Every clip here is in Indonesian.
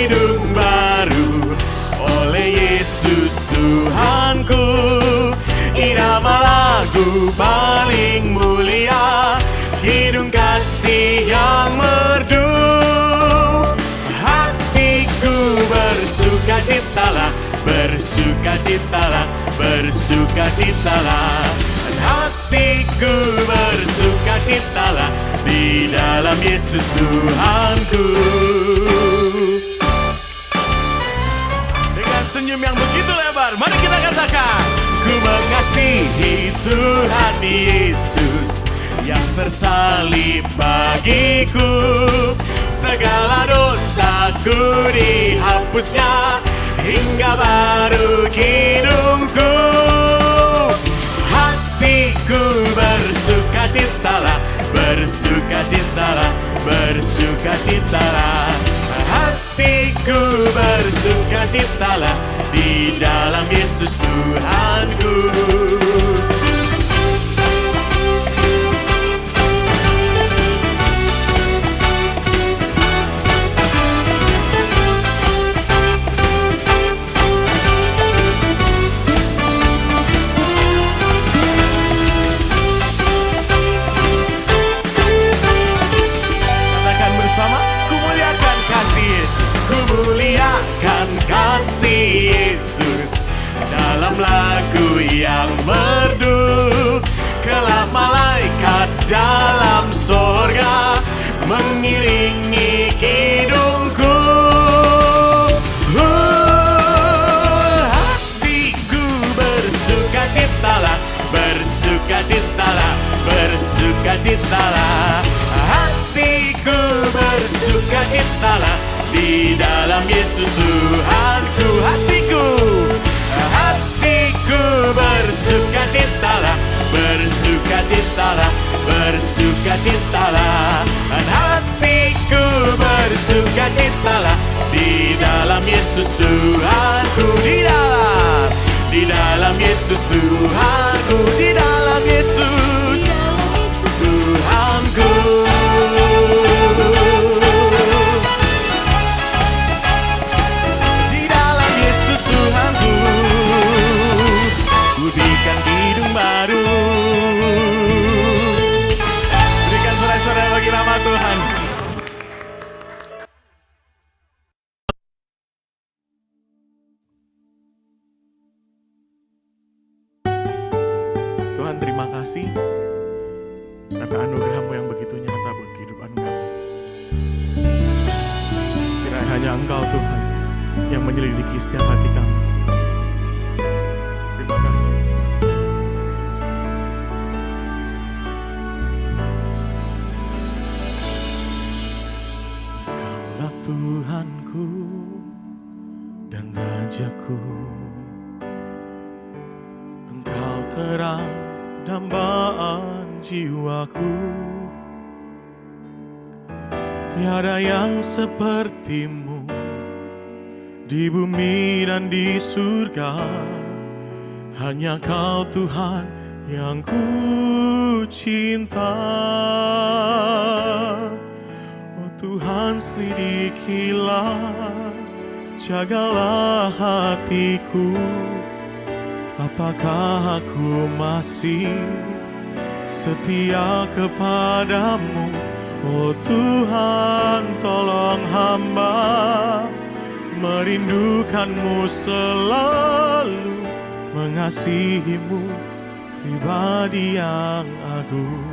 hidup baru oleh Yesus Tuhanku. Irama lagu paling mulia, hidung kasih yang merdu. Hatiku bersukacitalah, bersukacitalah, bersukacitalah. Hatiku bersukacitalah di dalam Yesus Tuhanku. Dengan senyum yang begitu lebar, mari kita katakan, ku mengasihi Tuhan Yesus yang tersalib bagiku. Segala dosaku dihapusnya, hingga baru hidupku. Hatiku bersukacitalah, bersukacitalah, bersukacitalah. Hatiku bersukacitalah di dalam Yesus Tuhanku. Muliakan kasih Yesus dalam lagu yang merdu. Kelak malaikat dalam sorga mengiringi kidungku. Hatiku bersukacitalah, bersukacitalah, bersukacitalah. Hatiku bersukacitalah di dalam Yesus Tuhanku. Hatiku, hatiku bersukacitalah, bersukacitalah, bersukacitalah. Hatiku bersukacitalah di dalam Yesus Tuhanku. Di dalam Yesus Tuhanku, di dalam Yesus Tuhanku. Berikan hidung baru. Berikan sorak-sorai bagi nama Tuhan. Tuhan, terima kasih karena anugerah-Mu yang begitu nyata buat kehidupan kami. Kiranya hanya Engkau Tuhan yang menyelidiki setiap hati kami. Terima kasih Yesus. Engkaulah Tuhanku dan Rajaku. Engkau terang dambaan jiwaku. Tiada yang seperti-Mu di bumi dan di surga. Hanya Kau Tuhan yang ku cinta. Oh Tuhan, selidikilah, jagalah hatiku. Apakah aku masih setia kepadamu? Oh Tuhan, tolong hamba merindukan-Mu selalu, mengasihi-Mu pribadi yang agung.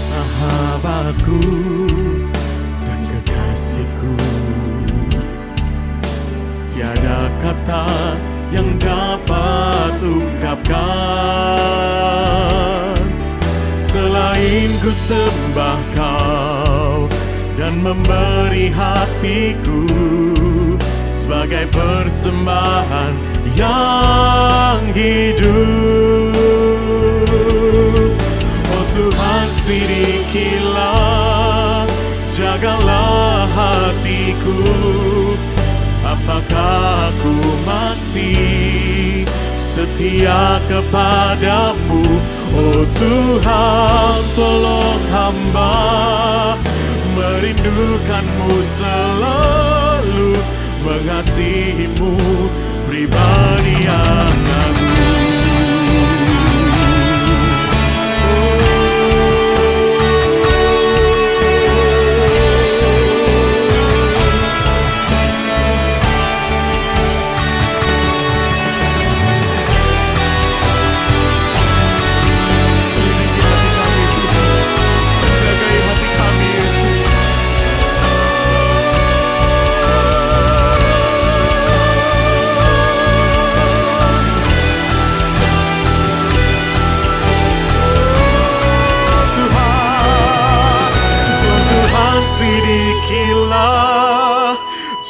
Sahabatku dan kekasihku, tiada kata yang dapat ungkapkan selain ku sembah Kau dan memberi hatiku sebagai persembahan yang hidup. Oh Tuhan, selidikilah, jagalah hatiku. Apakah aku masih setia kepadamu? Oh Tuhan, tolong hamba merindukan-Mu selalu, mengasihi-Mu pribadi yang agung.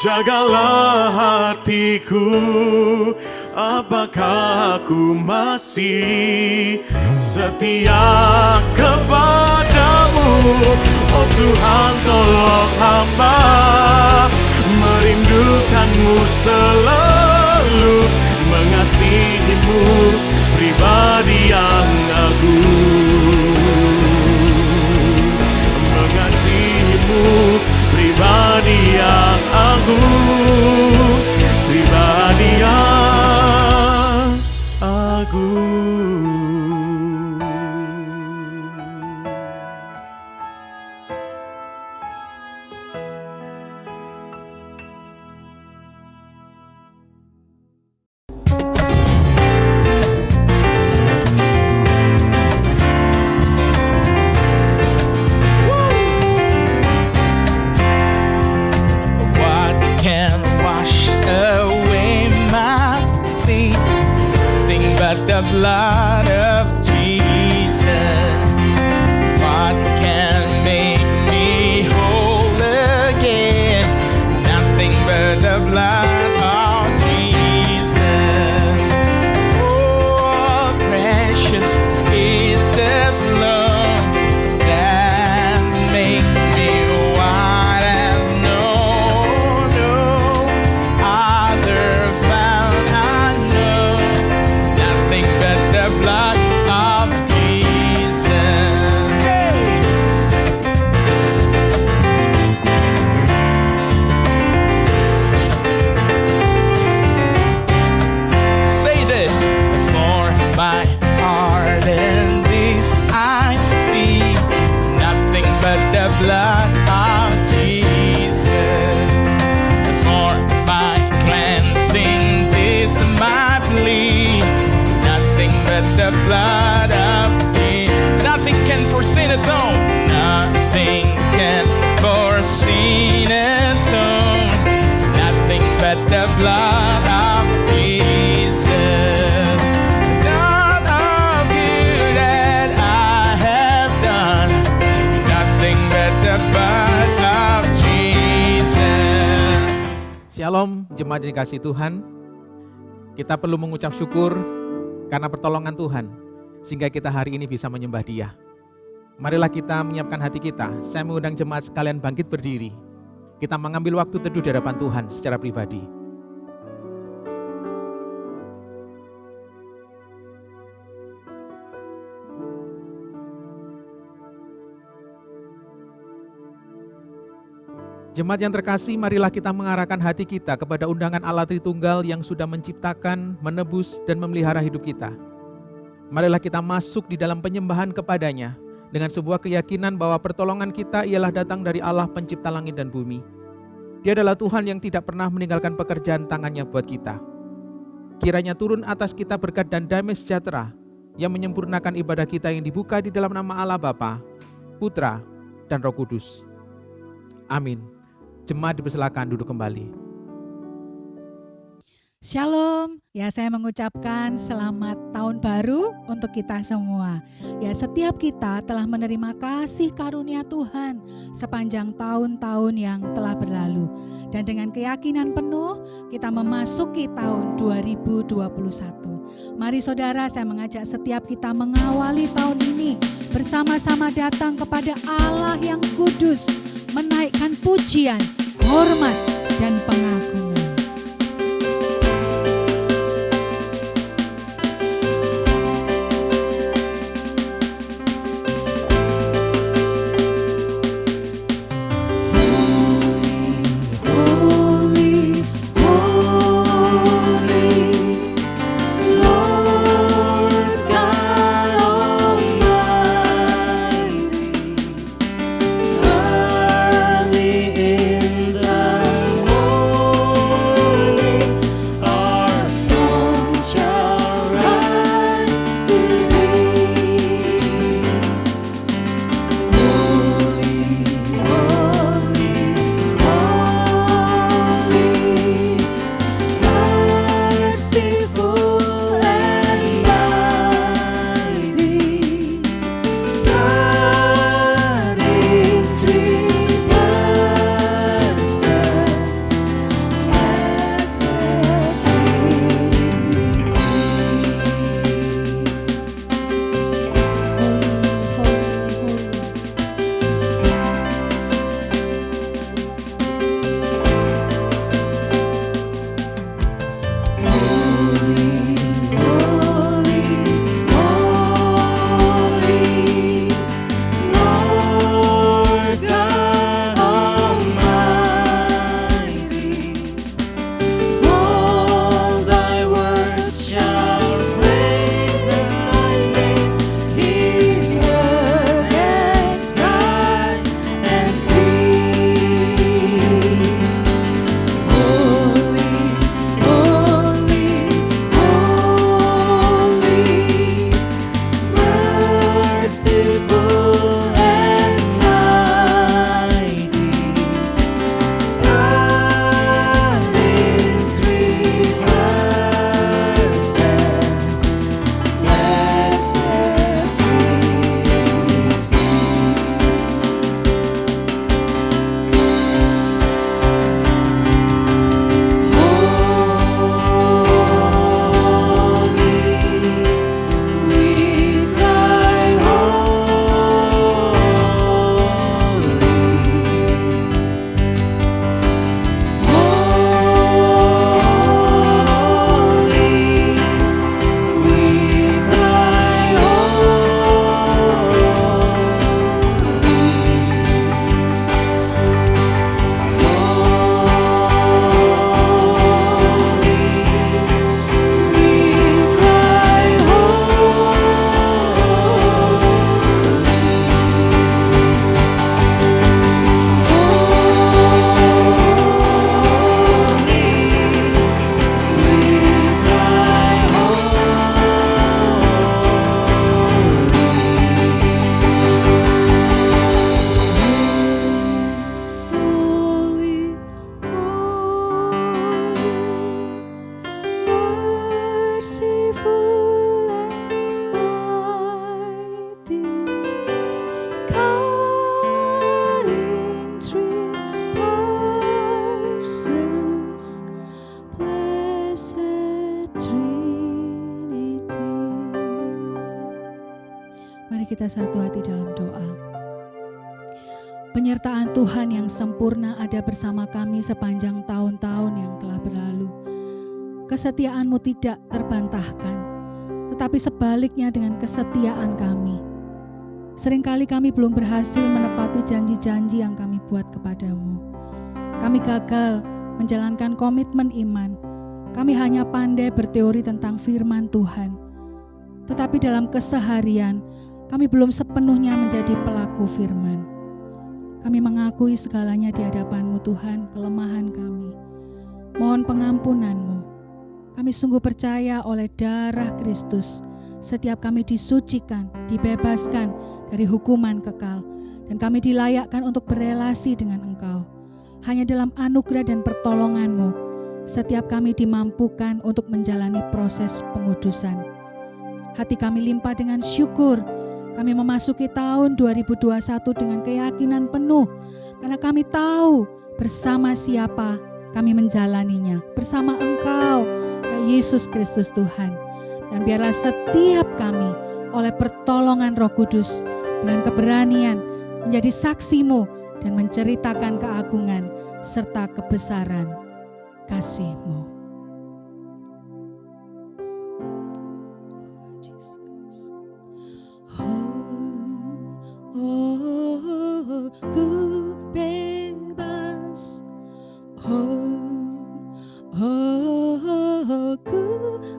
Jagalah hatiku, apakah aku masih setia kepadamu? Oh Tuhan, tolong hamba merindukanmu selalu, mengasihimu pribadi yang agung, mengasihimu pribadi yang agung, pribadi yang agung. The blood of Jesus, what can make me whole again? Nothing but the blood of Jesus. Oh, precious is the flow that makes me white as snow. No other found I know. Nothing but the blood of Jesus. Hey! Say this, for my heart and this I see, nothing but the blood of Jesus. For my cleansing, this my plea, nothing but the blood of Jesus. Nothing can foresee atone. Nothing can foresee atone. Nothing but the blood of Jesus. None of you that I have done. Nothing but the blood of Jesus. Shalom, jemaat yang dikasihi Tuhan. Kita perlu mengucap syukur karena pertolongan Tuhan, sehingga kita hari ini bisa menyembah Dia. Marilah kita menyiapkan hati kita. Saya mengundang jemaat sekalian bangkit berdiri. Kita mengambil waktu teduh di hadapan Tuhan secara pribadi. Jemaat yang terkasih, marilah kita mengarahkan hati kita kepada undangan Allah Tritunggal yang sudah menciptakan, menebus, dan memelihara hidup kita. Marilah kita masuk di dalam penyembahan kepadanya dengan sebuah keyakinan bahwa pertolongan kita ialah datang dari Allah pencipta langit dan bumi. Dia adalah Tuhan yang tidak pernah meninggalkan pekerjaan tangannya buat kita. Kiranya turun atas kita berkat dan damai sejahtera yang menyempurnakan ibadah kita yang dibuka di dalam nama Allah Bapa, Putra, dan Roh Kudus. Amin. Jemaat dipersilakan duduk kembali. Shalom, ya saya mengucapkan selamat tahun baru untuk kita semua. Ya setiap kita telah menerima kasih karunia Tuhan sepanjang tahun-tahun yang telah berlalu. Dan dengan keyakinan penuh kita memasuki tahun 2021. Mari saudara, saya mengajak setiap kita mengawali tahun ini bersama-sama datang kepada Allah yang kudus, menaikkan pujian, hormat, dan pengagungan. kita satu hati dalam doa. Penyertaan Tuhan yang sempurna ada bersama kami sepanjang tahun-tahun yang telah berlalu. Kesetiaan-Mu tidak terbantahkan, tetapi sebaliknya dengan kesetiaan kami. Seringkali kami belum berhasil menepati janji-janji yang kami buat kepadamu. Kami gagal menjalankan komitmen iman. Kami hanya pandai berteori tentang firman Tuhan. Tetapi dalam keseharian, kami belum sepenuhnya menjadi pelaku firman. Kami mengakui segalanya di hadapan-Mu Tuhan, kelemahan kami. Mohon pengampunan-Mu. Kami sungguh percaya oleh darah Kristus, setiap kami disucikan, dibebaskan dari hukuman kekal, dan kami dilayakkan untuk berelasi dengan Engkau. Hanya dalam anugerah dan pertolongan-Mu, setiap kami dimampukan untuk menjalani proses pengudusan. Hati kami limpah dengan syukur. Kami memasuki tahun 2021 dengan keyakinan penuh, karena kami tahu bersama siapa kami menjalaninya, bersama Engkau, ya Yesus Kristus Tuhan. Dan biarlah setiap kami oleh pertolongan Roh Kudus dengan keberanian menjadi saksi-Mu dan menceritakan keagungan serta kebesaran kasih-Mu. Ku bebas, ku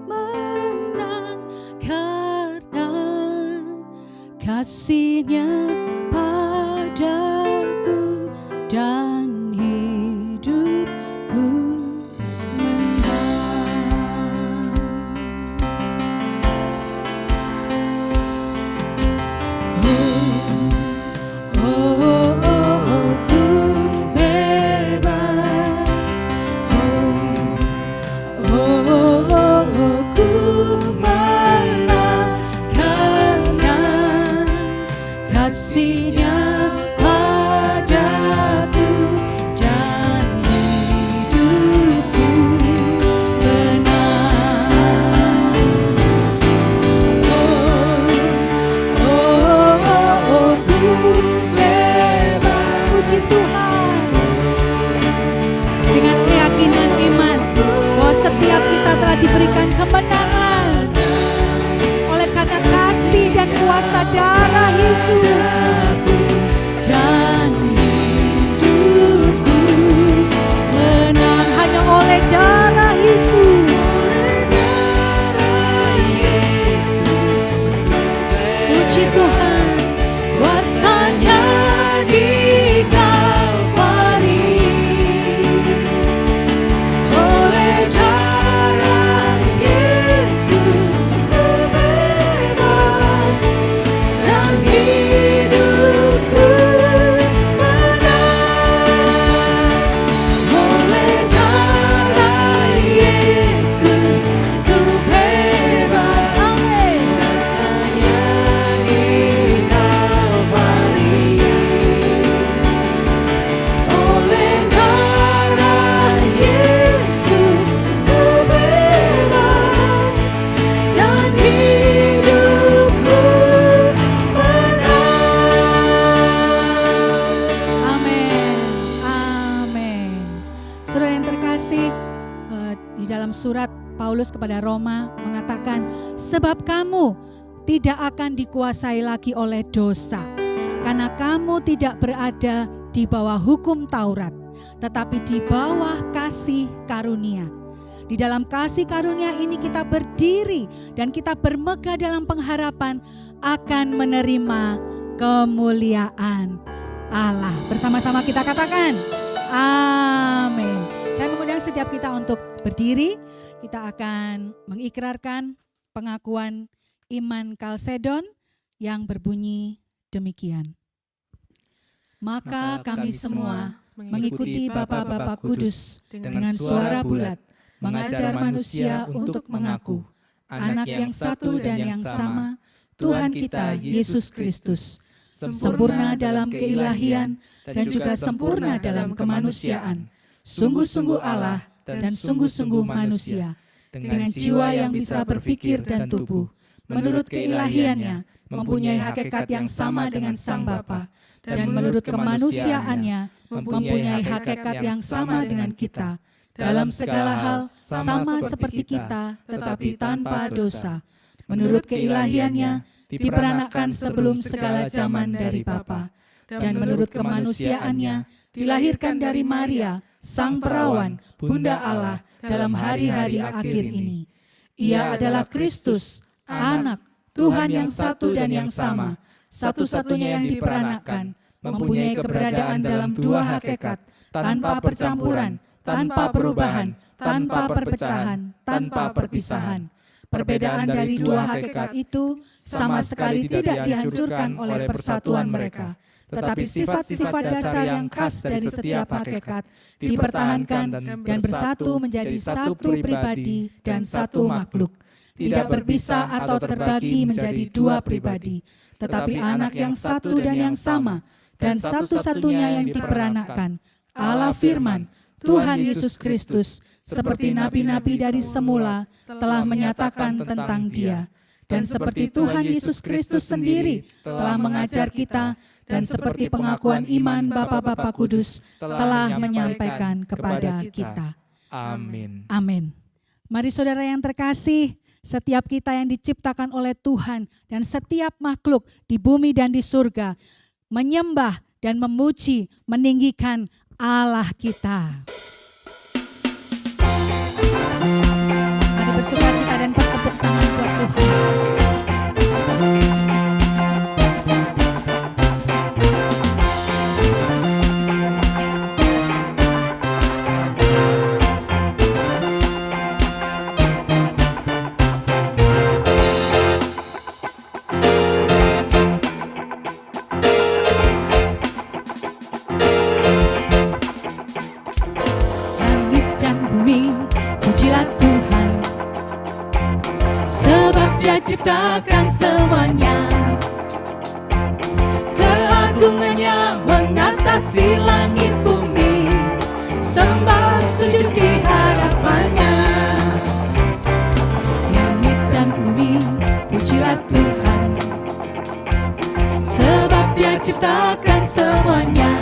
menang karena kasih-Nya padaku dan hidupku menang. Kasih-Nya padaku dan hidupku menang. Ku bebas. Puji Tuhan. Dengan keyakinan iman bahwa setiap kita telah diberikan kemenangan oleh karena kasih dan kuasa darah Yesus. Dan hidupku menang hanya oleh darah Yesus. Puji Tuhan, kuasa-Nya di Kalvari. Oleh darah Yesus ku bebas dan hidupku menang. Oleh darah Yesus ku bebas. Amin. Rasanya di Kalvari. Oleh darah Yesus ku bebas dan hidupku menang. Amin. Amin. Saudara yang terkasih, di dalam surat Paulus kepada Roma mengatakan, sebab kamu tidak akan dikuasai lagi oleh dosa, karena kamu tidak berada di bawah hukum Taurat, tetapi di bawah kasih karunia. Di dalam kasih karunia ini kita berdiri dan kita bermegah dalam pengharapan akan menerima kemuliaan Allah. Bersama-sama kita katakan, amin. Saya mengundang setiap kita untuk berdiri. Kita akan mengikrarkan pengakuan iman Kalsedon yang berbunyi demikian. Maka kami semua mengikuti Bapa-Bapa Kudus dengan suara bulat, mengajar manusia untuk mengaku anak yang satu dan yang sama, Tuhan kita Yesus Kristus, sempurna dalam keilahian dan juga sempurna dalam kemanusiaan, sungguh-sungguh Allah dan sungguh-sungguh manusia, dengan jiwa yang bisa berpikir dan tubuh, menurut keilahiannya, mempunyai hakikat yang sama dengan Sang Bapa, dan menurut kemanusiaannya, mempunyai hakikat yang sama dengan kita. Dalam segala hal sama seperti kita, tetapi tanpa dosa. Menurut keilahiannya, diperanakkan sebelum segala zaman dari Bapa, dan menurut kemanusiaannya, dilahirkan dari Maria, Sang Perawan, Bunda Allah, dalam hari-hari akhir ini. Ia adalah Kristus, Anak Tuhan yang satu dan yang sama, satu-satunya yang diperanakkan, mempunyai keberadaan dalam dua hakikat, tanpa percampuran, tanpa perubahan, tanpa perpecahan, tanpa perpisahan. Perbedaan dari dua hakikat itu sama sekali tidak dihancurkan oleh persatuan mereka, tetapi sifat-sifat dasar yang khas dari setiap hakikat dipertahankan dan bersatu menjadi satu pribadi dan satu makhluk. Tidak berpisah atau terbagi menjadi dua pribadi, tetapi anak yang satu dan yang sama, dan satu-satunya yang diperanakkan, Allah Firman, Tuhan Yesus Kristus, seperti nabi-nabi dari semula telah menyatakan tentang Dia, dan seperti Tuhan Yesus Kristus sendiri telah mengajar kita, dan seperti pengakuan iman Bapa-Bapa Kudus telah menyampaikan kepada kita. Amin. Amin. Mari saudara yang terkasih, setiap kita yang diciptakan oleh Tuhan dan setiap makhluk di bumi dan di surga menyembah dan memuji, meninggikan Allah kita. Mari bersukacita dan bertepuk tangan buat Tuhan. Ciptakan semuanya, keagungannya mengatasi langit bumi, sembah sujud di hadapannya. Langit dan bumi, pujilah Tuhan, sebab Dia ciptakan semuanya,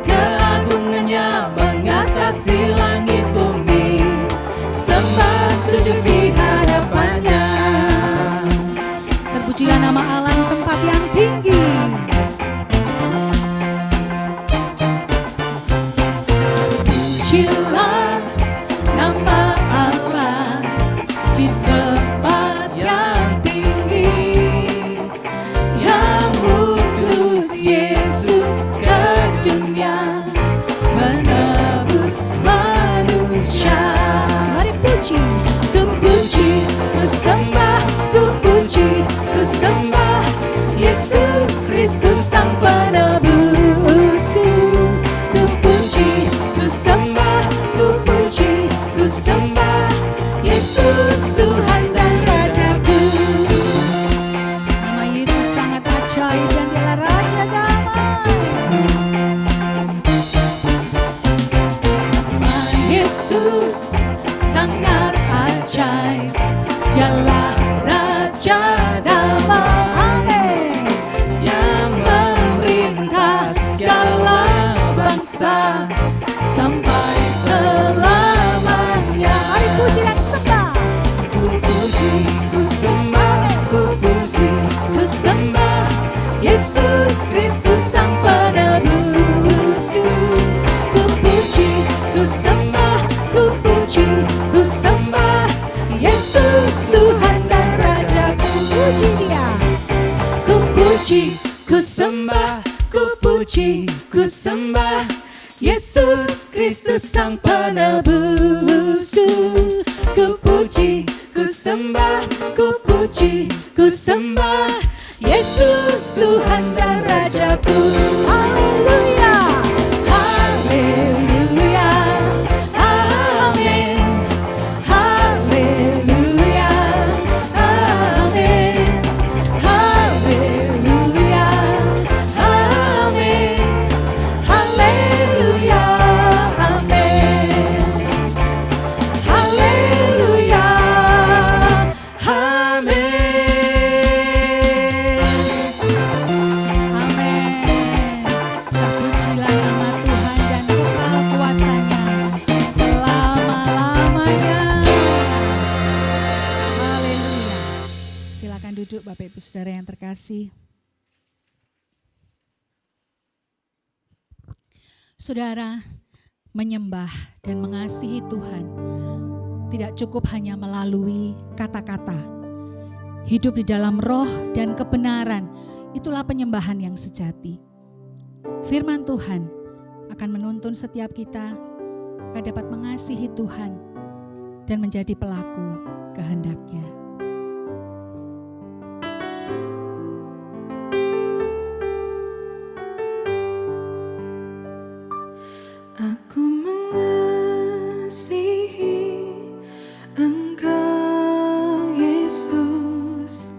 keagungannya mengatasi langit bumi, sembah sujud di hadapannya. Terpujilah nama Allah di tempat yang tinggi. Pujilah nama Allah di tempat yang tinggi, yang utus Yesus ke dunia menebus manusia. Mari puji. Ku sembah, ku puji, ku sembah Yesus Kristus Sang Penebusku. Ku puji, ku sembah, ku puji, ku sembah Yesus Tuhan dan Rajaku. Nama Yesus sangat ajaib dan Dialah Raja damai. Nama Yesus sangat ajaib, Dialah Raja damai, yang memerintah segala bangsa sampai selamanya. Mari puji dan sembah. Ku puji, ku sembah, ku puji, ku sembah Yesus Kristus Sang Penebusku. Ku puji, ku sembah, ku puji, ku sembah Yesus Tuhan dan Rajaku. Puji Dia. Ku puji, ku sembah, ku puji, ku sembah Yesus Kristus Sang Penebusku. Ku puji, ku sembah, ku puji, ku sembah Yesus Tuhan dan Rajaku. Haleluya, haleluya, amin. Haleluya, amin. Haleluya, amin. Haleluya, amin. Haleluya, Bapak Ibu Saudara yang terkasih. Saudara, menyembah dan mengasihi Tuhan tidak cukup hanya melalui kata-kata. Hidup di dalam roh dan kebenaran, itulah penyembahan yang sejati. Firman Tuhan akan menuntun setiap kita agar dapat mengasihi Tuhan dan menjadi pelaku kehendak-Nya. Aku mengasihi Engkau, Yesus,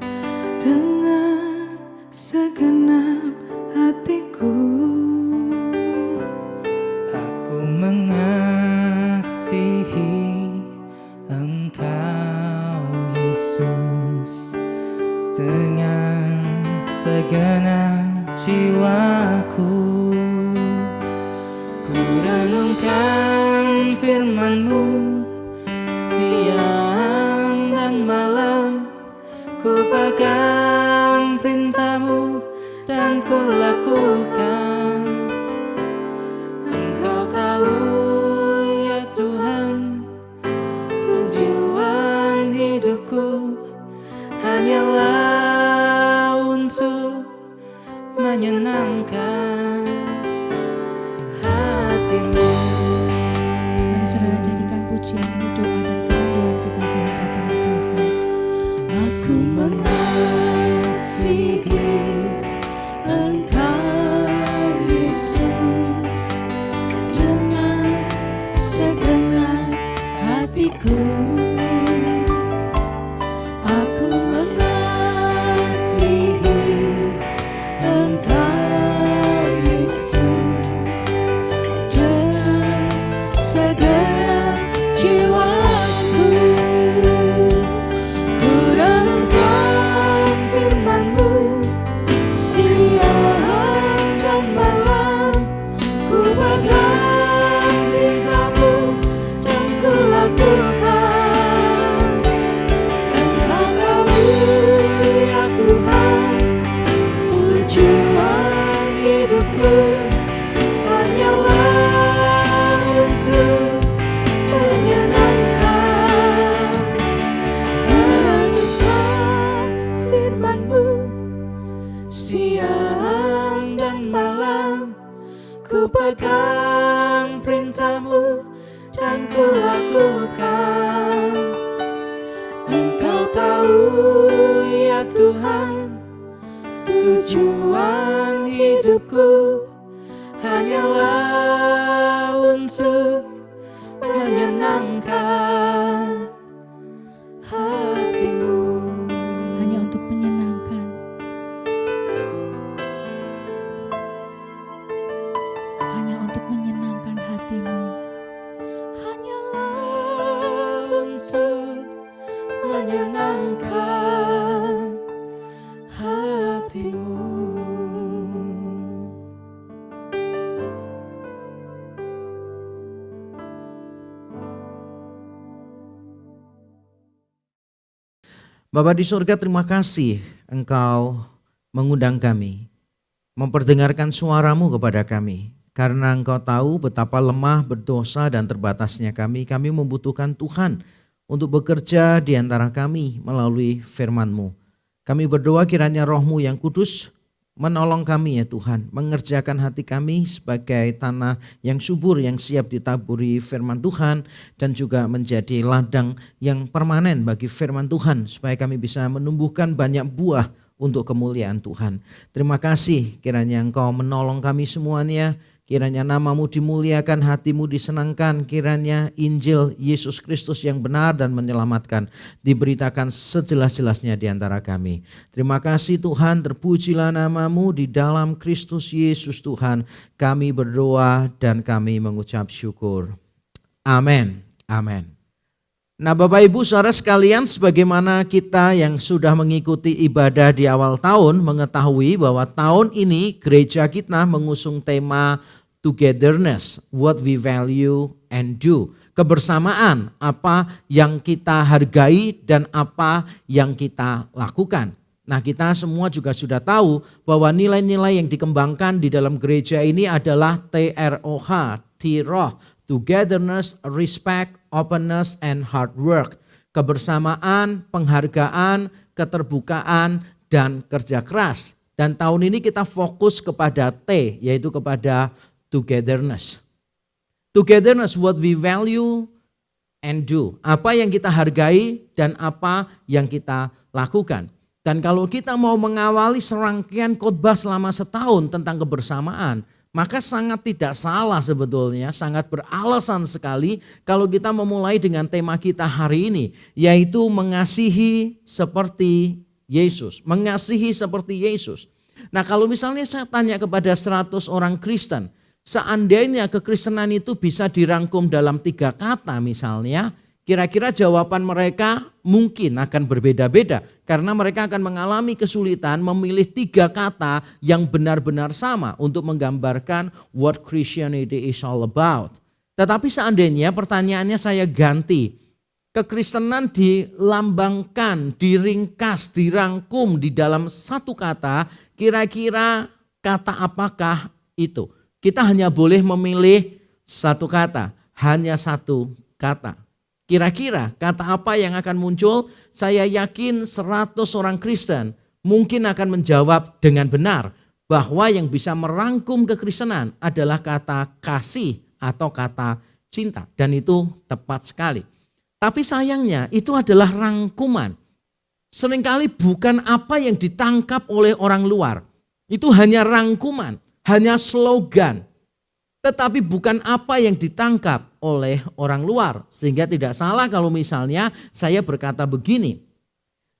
dengan segenap hatiku. Aku mengasihi Engkau, Yesus, dengan segenap jiwaku. Ku renungkan firman-Mu siang dan malam, ku pegang perintah-Mu dan ku lakukan. Engkau tahu ya Tuhan, tujuan hidupku hanyalah untuk menyenangkan hati-Mu. Mari saudara jadikan pujian ini doa dan kerinduan kita di hadapan Tuhan. Aku mengasihi Engkau, Yesus, dengan segenap hatiku. Aku mengasihi Engkau, Yesus, dengan segenap jiwaku. Ku renungkan firman-Mu siang dan malam, ku pegang perintah-Mu dan ku lakukan. Engkau tahu ya Tuhan, tujuan hidupku hanyalah untuk menyenangkan. Renungkan firman-Mu siang dan malam, ku pegang perintah-Mu dan ku lakukan. Engkau tahu ya Tuhan, tujuan hidupku hanyalah untuk menyenangkan hati-Mu. Hanya untuk menyenangkan. Hanya untuk menyenangkan hati-Mu. Hanyalah untuk menyenangkan hati-Mu. Bapa di surga, terima kasih Engkau mengundang kami, memperdengarkan suara-Mu kepada kami. Karena Engkau tahu betapa lemah, berdosa, dan terbatasnya kami membutuhkan Tuhan untuk bekerja di antara kami melalui firman-Mu. Kami berdoa kiranya Roh-Mu yang kudus menolong kami ya Tuhan, mengerjakan hati kami sebagai tanah yang subur, yang siap ditaburi firman Tuhan, dan juga menjadi ladang yang permanen bagi firman Tuhan, supaya kami bisa menumbuhkan banyak buah untuk kemuliaan Tuhan. Terima kasih kiranya Engkau menolong kami semuanya. Kiranya nama-Mu dimuliakan, hati-Mu disenangkan, kiranya Injil Yesus Kristus yang benar dan menyelamatkan diberitakan sejelas-jelasnya di antara kami. Terima kasih Tuhan, terpujilah nama-Mu di dalam Kristus Yesus Tuhan. Kami berdoa dan kami mengucap syukur. Amin. Amin. Nah Bapak Ibu Saudara sekalian, sebagaimana kita yang sudah mengikuti ibadah di awal tahun mengetahui bahwa tahun ini gereja kita mengusung tema togetherness, what we value and do. Kebersamaan, apa yang kita hargai dan apa yang kita lakukan. Nah, kita semua juga sudah tahu bahwa nilai-nilai yang dikembangkan di dalam gereja ini adalah TROH, T-ROH, togetherness, respect, openness, and hard work. Kebersamaan, penghargaan, keterbukaan, dan kerja keras. Dan tahun ini kita fokus kepada T, yaitu kepada togetherness. Togetherness, what we value and do. Apa yang kita hargai dan apa yang kita lakukan. Dan kalau kita mau mengawali serangkaian khotbah selama setahun tentang kebersamaan, maka sangat tidak salah sebetulnya, sangat beralasan sekali kalau kita memulai dengan tema kita hari ini, yaitu mengasihi seperti Yesus. Mengasihi seperti Yesus. Nah, kalau misalnya saya tanya kepada 100 orang Kristen, seandainya kekristenan itu bisa dirangkum dalam 3 kata misalnya, kira-kira jawaban mereka mungkin akan berbeda-beda. Karena mereka akan mengalami kesulitan memilih 3 kata yang benar-benar sama untuk menggambarkan what Christianity is all about. Tetapi seandainya pertanyaannya saya ganti. Kekristenan dilambangkan, diringkas, dirangkum di dalam 1 kata, kira-kira kata apakah itu? Kita hanya boleh memilih 1 kata, hanya 1 kata. Kira-kira kata apa yang akan muncul? Saya yakin 100 orang Kristen mungkin akan menjawab dengan benar bahwa yang bisa merangkum kekristenan adalah kata kasih atau kata cinta. Dan itu tepat sekali. Tapi sayangnya itu adalah rangkuman. Seringkali bukan apa yang ditangkap oleh orang luar. Itu hanya rangkuman, hanya slogan. Tetapi bukan apa yang ditangkap oleh orang luar. Sehingga tidak salah kalau misalnya saya berkata begini.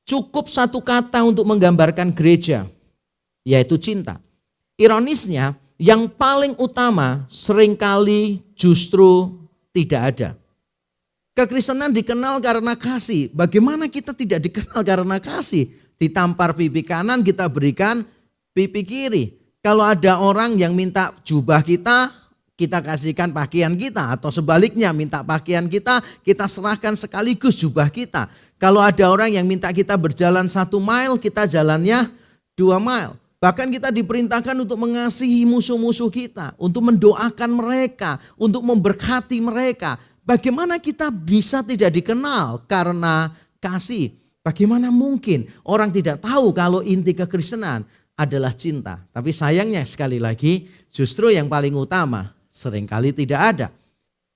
Cukup 1 kata untuk menggambarkan gereja, yaitu cinta. Ironisnya, yang paling utama seringkali justru tidak ada. Kekristenan dikenal karena kasih. Bagaimana kita tidak dikenal karena kasih? Ditampar pipi kanan, kita berikan pipi kiri. Kalau ada orang yang minta jubah kita kasihkan pakaian kita, atau sebaliknya minta pakaian kita serahkan sekaligus jubah kita. Kalau ada orang yang minta kita berjalan 1 mile, kita jalannya 2 mile. Bahkan kita diperintahkan untuk mengasihi musuh-musuh kita, untuk mendoakan mereka, untuk memberkati mereka. Bagaimana kita bisa tidak dikenal karena kasih? Bagaimana mungkin orang tidak tahu kalau inti kekristenan adalah cinta? Tapi sayangnya sekali lagi justru yang paling utama seringkali tidak ada.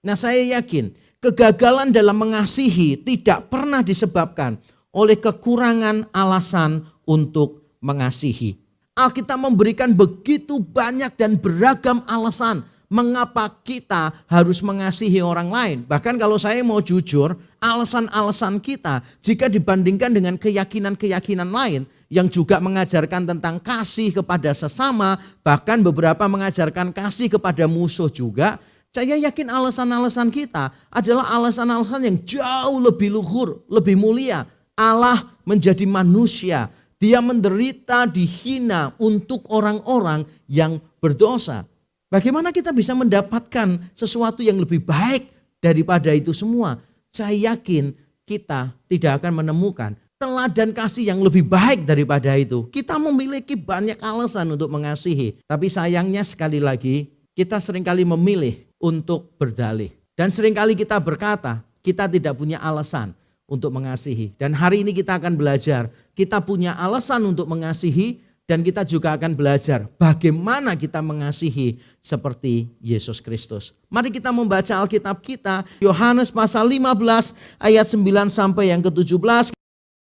Nah, saya yakin kegagalan dalam mengasihi tidak pernah disebabkan oleh kekurangan alasan untuk mengasihi. Alkitab memberikan begitu banyak dan beragam alasan mengapa kita harus mengasihi orang lain. Bahkan kalau saya mau jujur, alasan-alasan kita jika dibandingkan dengan keyakinan-keyakinan lain yang juga mengajarkan tentang kasih kepada sesama, bahkan beberapa mengajarkan kasih kepada musuh juga, saya yakin alasan-alasan kita adalah alasan-alasan yang jauh lebih luhur, lebih mulia. Allah menjadi manusia, dia menderita, dihina untuk orang-orang yang berdosa. Bagaimana kita bisa mendapatkan sesuatu yang lebih baik daripada itu semua? Saya yakin kita tidak akan menemukan teladan kasih yang lebih baik daripada itu. Kita memiliki banyak alasan untuk mengasihi. Tapi sayangnya sekali lagi kita seringkali memilih untuk berdalih. Dan seringkali kita berkata kita tidak punya alasan untuk mengasihi. Dan hari ini kita akan belajar kita punya alasan untuk mengasihi. Dan kita juga akan belajar bagaimana kita mengasihi seperti Yesus Kristus. Mari kita membaca Alkitab kita. Yohanes pasal 15 ayat 9 sampai yang ke-17.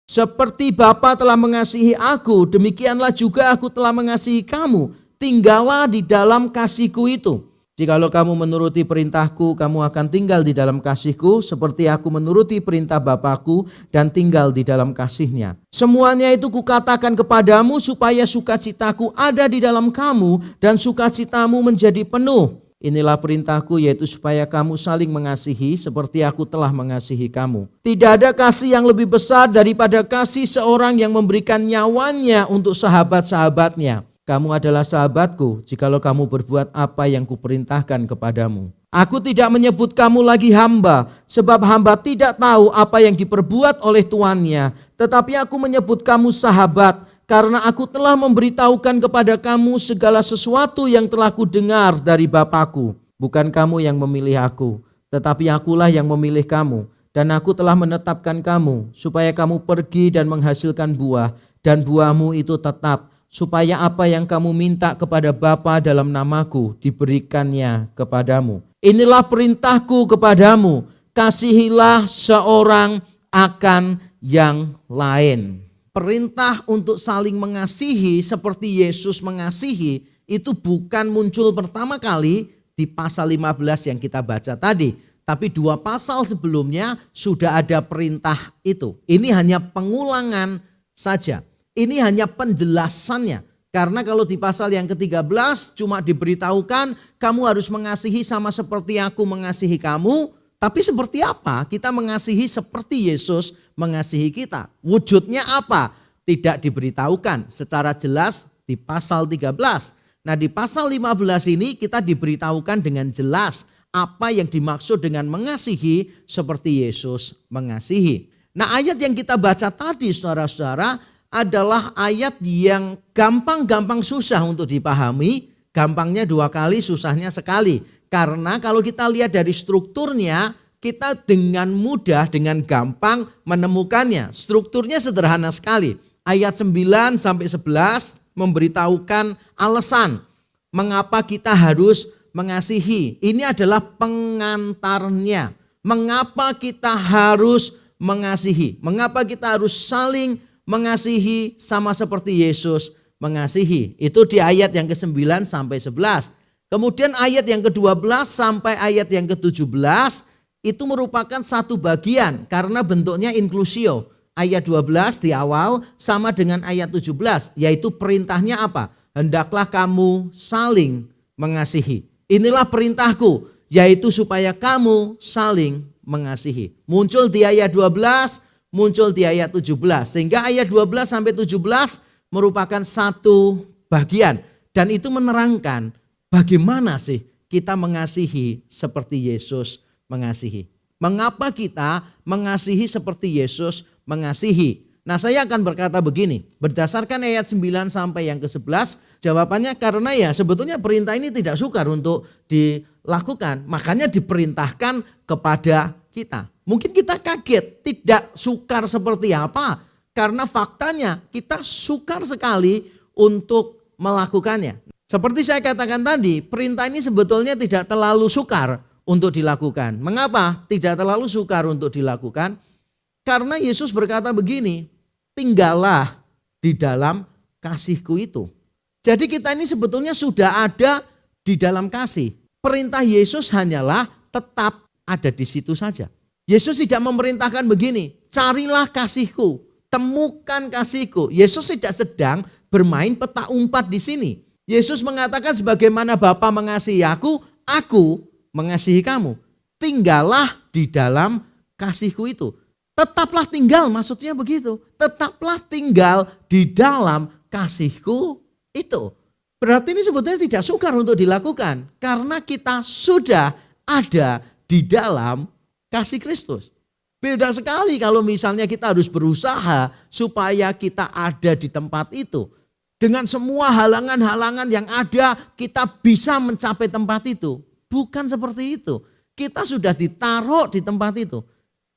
Seperti Bapa telah mengasihi aku, demikianlah juga aku telah mengasihi kamu. Tinggallah di dalam kasihku itu. Jikalau kamu menuruti perintahku, kamu akan tinggal di dalam kasihku, seperti aku menuruti perintah Bapakku dan tinggal di dalam kasihnya. Semuanya itu kukatakan kepadamu supaya sukacitaku ada di dalam kamu dan sukacitamu menjadi penuh. Inilah perintahku, yaitu supaya kamu saling mengasihi seperti aku telah mengasihi kamu. Tidak ada kasih yang lebih besar daripada kasih seorang yang memberikan nyawanya untuk sahabat-sahabatnya. Kamu adalah sahabatku jikalau kamu berbuat apa yang kuperintahkan kepadamu. Aku tidak menyebut kamu lagi hamba, sebab hamba tidak tahu apa yang diperbuat oleh tuannya. Tetapi aku menyebut kamu sahabat, karena aku telah memberitahukan kepada kamu segala sesuatu yang telah kudengar dari Bapa-Ku. Bukan kamu yang memilih aku, tetapi akulah yang memilih kamu. Dan aku telah menetapkan kamu, supaya kamu pergi dan menghasilkan buah, dan buahmu itu tetap, supaya apa yang kamu minta kepada Bapa dalam namaku, diberikannya kepadamu. Inilah perintahku kepadamu, kasihilah seorang akan yang lain. Perintah untuk saling mengasihi seperti Yesus mengasihi itu bukan muncul pertama kali di pasal 15 yang kita baca tadi. Tapi 2 pasal sebelumnya sudah ada perintah itu. Ini hanya pengulangan saja. Ini hanya penjelasannya. Karena kalau di pasal yang ke-13 cuma diberitahukan kamu harus mengasihi sama seperti aku mengasihi kamu. Tapi seperti apa kita mengasihi seperti Yesus mengasihi kita? Wujudnya apa? Tidak diberitahukan secara jelas di pasal 13. Nah di pasal 15 ini kita diberitahukan dengan jelas apa yang dimaksud dengan mengasihi seperti Yesus mengasihi. Nah ayat yang kita baca tadi saudara-saudara adalah ayat yang gampang-gampang susah untuk dipahami. Gampangnya 2 kali, susahnya sekali. Karena kalau kita lihat dari strukturnya, kita dengan mudah, dengan gampang menemukannya. Strukturnya sederhana sekali. Ayat 9 sampai 11 memberitahukan alasan mengapa kita harus mengasihi. Ini adalah pengantarnya. Mengapa kita harus mengasihi? Mengapa kita harus saling mengasihi sama seperti Yesus mengasihi? Itu di ayat yang ke-9 sampai 11. Kemudian ayat yang ke-12 sampai ayat yang ke-17 itu merupakan satu bagian karena bentuknya inklusio. Ayat 12 di awal sama dengan ayat 17, yaitu perintahnya apa? Hendaklah kamu saling mengasihi. Inilah perintahku, yaitu supaya kamu saling mengasihi. Muncul di ayat 12, muncul di ayat 17. Sehingga ayat 12 sampai 17 merupakan satu bagian. Dan itu menerangkan bagaimana sih kita mengasihi seperti Yesus mengasihi. Mengapa kita mengasihi seperti Yesus mengasihi? Nah saya akan berkata begini, berdasarkan ayat 9 sampai yang ke-11, jawabannya karena ya sebetulnya perintah ini tidak sukar untuk dilakukan, makanya diperintahkan kepada kita. Mungkin kita kaget, tidak sukar seperti apa? Karena faktanya kita sukar sekali untuk melakukannya. Seperti saya katakan tadi, perintah ini sebetulnya tidak terlalu sukar untuk dilakukan. Mengapa tidak terlalu sukar untuk dilakukan? Karena Yesus berkata begini, tinggallah di dalam kasihku itu. Jadi kita ini sebetulnya sudah ada di dalam kasih. Perintah Yesus hanyalah tetap ada di situ saja. Yesus tidak memerintahkan begini, carilah kasihku, temukan kasihku. Yesus tidak sedang bermain peta umpat di sini. Yesus mengatakan sebagaimana Bapa mengasihi aku mengasihi kamu. Tinggallah di dalam kasihku itu. Tetaplah tinggal, maksudnya begitu. Tetaplah tinggal di dalam kasihku itu. Berarti ini sebetulnya tidak sukar untuk dilakukan. Karena kita sudah ada di dalam kasih Kristus. Beda sekali kalau misalnya kita harus berusaha supaya kita ada di tempat itu. Dengan semua halangan-halangan yang ada, kita bisa mencapai tempat itu. Bukan seperti itu. Kita sudah ditaruh di tempat itu.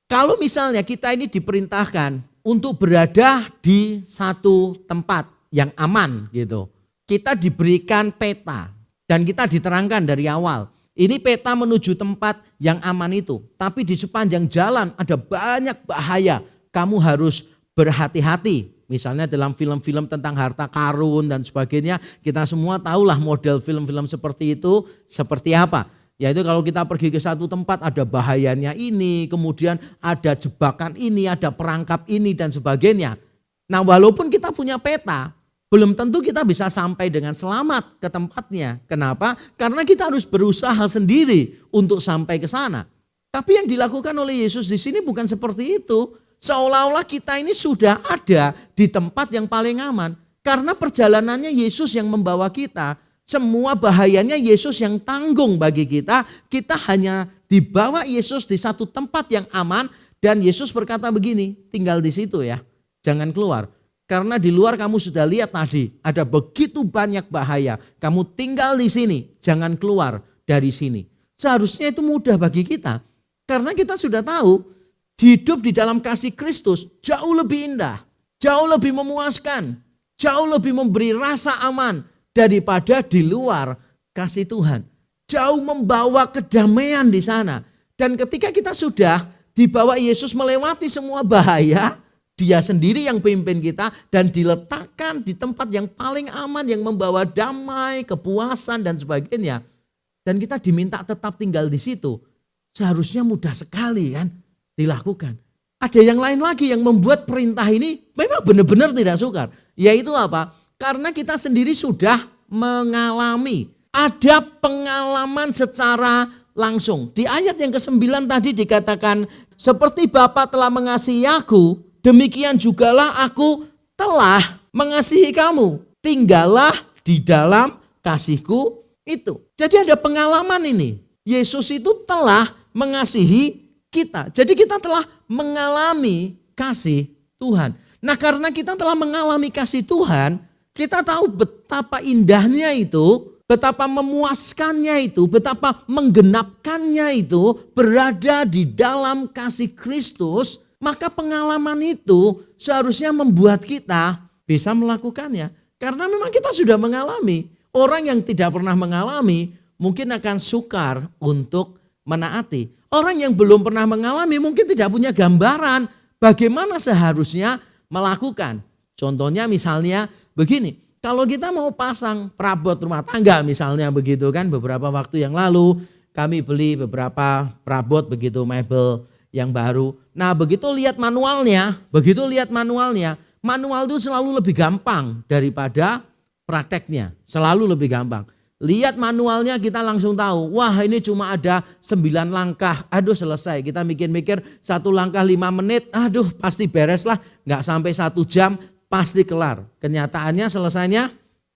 Kalau misalnya kita ini diperintahkan untuk berada di satu tempat yang aman gitu. Kita diberikan peta dan kita diterangkan dari awal. Ini peta menuju tempat yang aman itu. Tapi di sepanjang jalan ada banyak bahaya. Kamu harus berhati-hati. Misalnya dalam film-film tentang harta karun dan sebagainya. Kita semua tahulah model film-film seperti itu seperti apa. Yaitu kalau kita pergi ke satu tempat ada bahayanya ini, kemudian ada jebakan ini, ada perangkap ini dan sebagainya. Nah walaupun kita punya peta, belum tentu kita bisa sampai dengan selamat ke tempatnya. Kenapa? Karena kita harus berusaha sendiri untuk sampai ke sana. Tapi yang dilakukan oleh Yesus di sini bukan seperti itu. Seolah-olah kita ini sudah ada di tempat yang paling aman. Karena perjalanannya Yesus yang membawa kita. Semua bahayanya Yesus yang tanggung bagi kita. Kita hanya dibawa Yesus di satu tempat yang aman. Dan Yesus berkata begini, tinggal di situ ya, jangan keluar. Karena di luar kamu sudah lihat tadi, ada begitu banyak bahaya. Kamu tinggal di sini, jangan keluar dari sini. Seharusnya itu mudah bagi kita. Karena kita sudah tahu, hidup di dalam kasih Kristus jauh lebih indah, jauh lebih memuaskan, jauh lebih memberi rasa aman daripada di luar kasih Tuhan. Jauh membawa kedamaian di sana. Dan ketika kita sudah dibawa Yesus melewati semua bahaya, Dia sendiri yang pimpin kita dan diletakkan di tempat yang paling aman yang membawa damai, kepuasan dan sebagainya. Dan kita diminta tetap tinggal di situ. Seharusnya mudah sekali kan dilakukan. Ada yang lain lagi yang membuat perintah ini memang benar-benar tidak sukar. Yaitu apa? Karena kita sendiri sudah mengalami. Ada pengalaman secara langsung. Di ayat yang ke-9 tadi dikatakan, seperti Bapa telah mengasihi aku, demikian jugalah aku telah mengasihi kamu. Tinggallah di dalam kasihku itu. Jadi ada pengalaman ini. Yesus itu telah mengasihi kita. Jadi kita telah mengalami kasih Tuhan. Nah, karena kita telah mengalami kasih Tuhan, kita tahu betapa indahnya itu, betapa memuaskannya itu, betapa menggenapkannya itu berada di dalam kasih Kristus. Maka pengalaman itu seharusnya membuat kita bisa melakukannya. Karena memang kita sudah mengalami. Orang yang tidak pernah mengalami mungkin akan sukar untuk menaati. Orang yang belum pernah mengalami mungkin tidak punya gambaran bagaimana seharusnya melakukan. Contohnya misalnya begini, kalau kita mau pasang perabot rumah tangga misalnya begitu kan, beberapa waktu yang lalu kami beli beberapa perabot begitu, mebel yang baru. Nah begitu lihat manualnya, manual itu selalu lebih gampang daripada prakteknya, selalu lebih gampang. Lihat manualnya kita langsung tahu, wah ini cuma ada 9 langkah, aduh selesai. Kita mikir-mikir 1 langkah 5 menit, aduh pasti beres lah, gak sampai 1 jam pasti kelar. Kenyataannya selesainya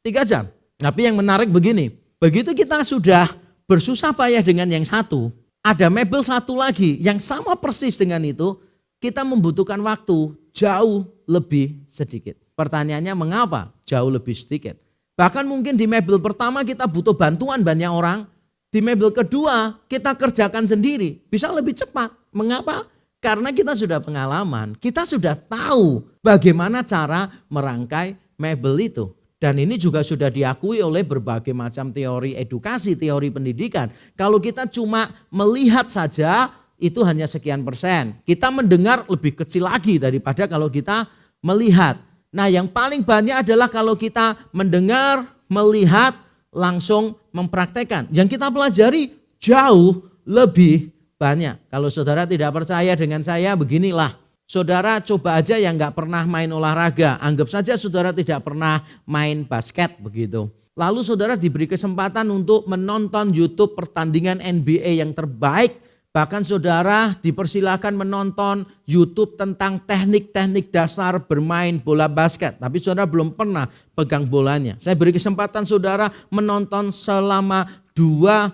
3 jam. Tapi yang menarik begini, begitu kita sudah bersusah payah dengan yang satu, ada mebel satu lagi yang sama persis dengan itu, kita membutuhkan waktu jauh lebih sedikit. Pertanyaannya mengapa jauh lebih sedikit? Bahkan mungkin di mebel pertama kita butuh bantuan banyak orang. Di mebel kedua kita kerjakan sendiri. Bisa lebih cepat. Mengapa? Karena kita sudah pengalaman. Kita sudah tahu bagaimana cara merangkai mebel itu. Dan ini juga sudah diakui oleh berbagai macam teori edukasi, teori pendidikan. Kalau kita cuma melihat saja itu hanya sekian persen. Kita mendengar lebih kecil lagi daripada kalau kita melihat. Nah yang paling banyak adalah kalau kita mendengar, melihat, langsung mempraktekkan. Yang kita pelajari jauh lebih banyak. Kalau saudara tidak percaya dengan saya, beginilah. Saudara coba aja yang gak pernah main olahraga. Anggap saja saudara tidak pernah main basket begitu. Lalu saudara diberi kesempatan untuk menonton YouTube pertandingan NBA yang terbaik. Bahkan saudara dipersilakan menonton YouTube tentang teknik-teknik dasar bermain bola basket. Tapi saudara belum pernah pegang bolanya. Saya beri kesempatan saudara menonton selama 2000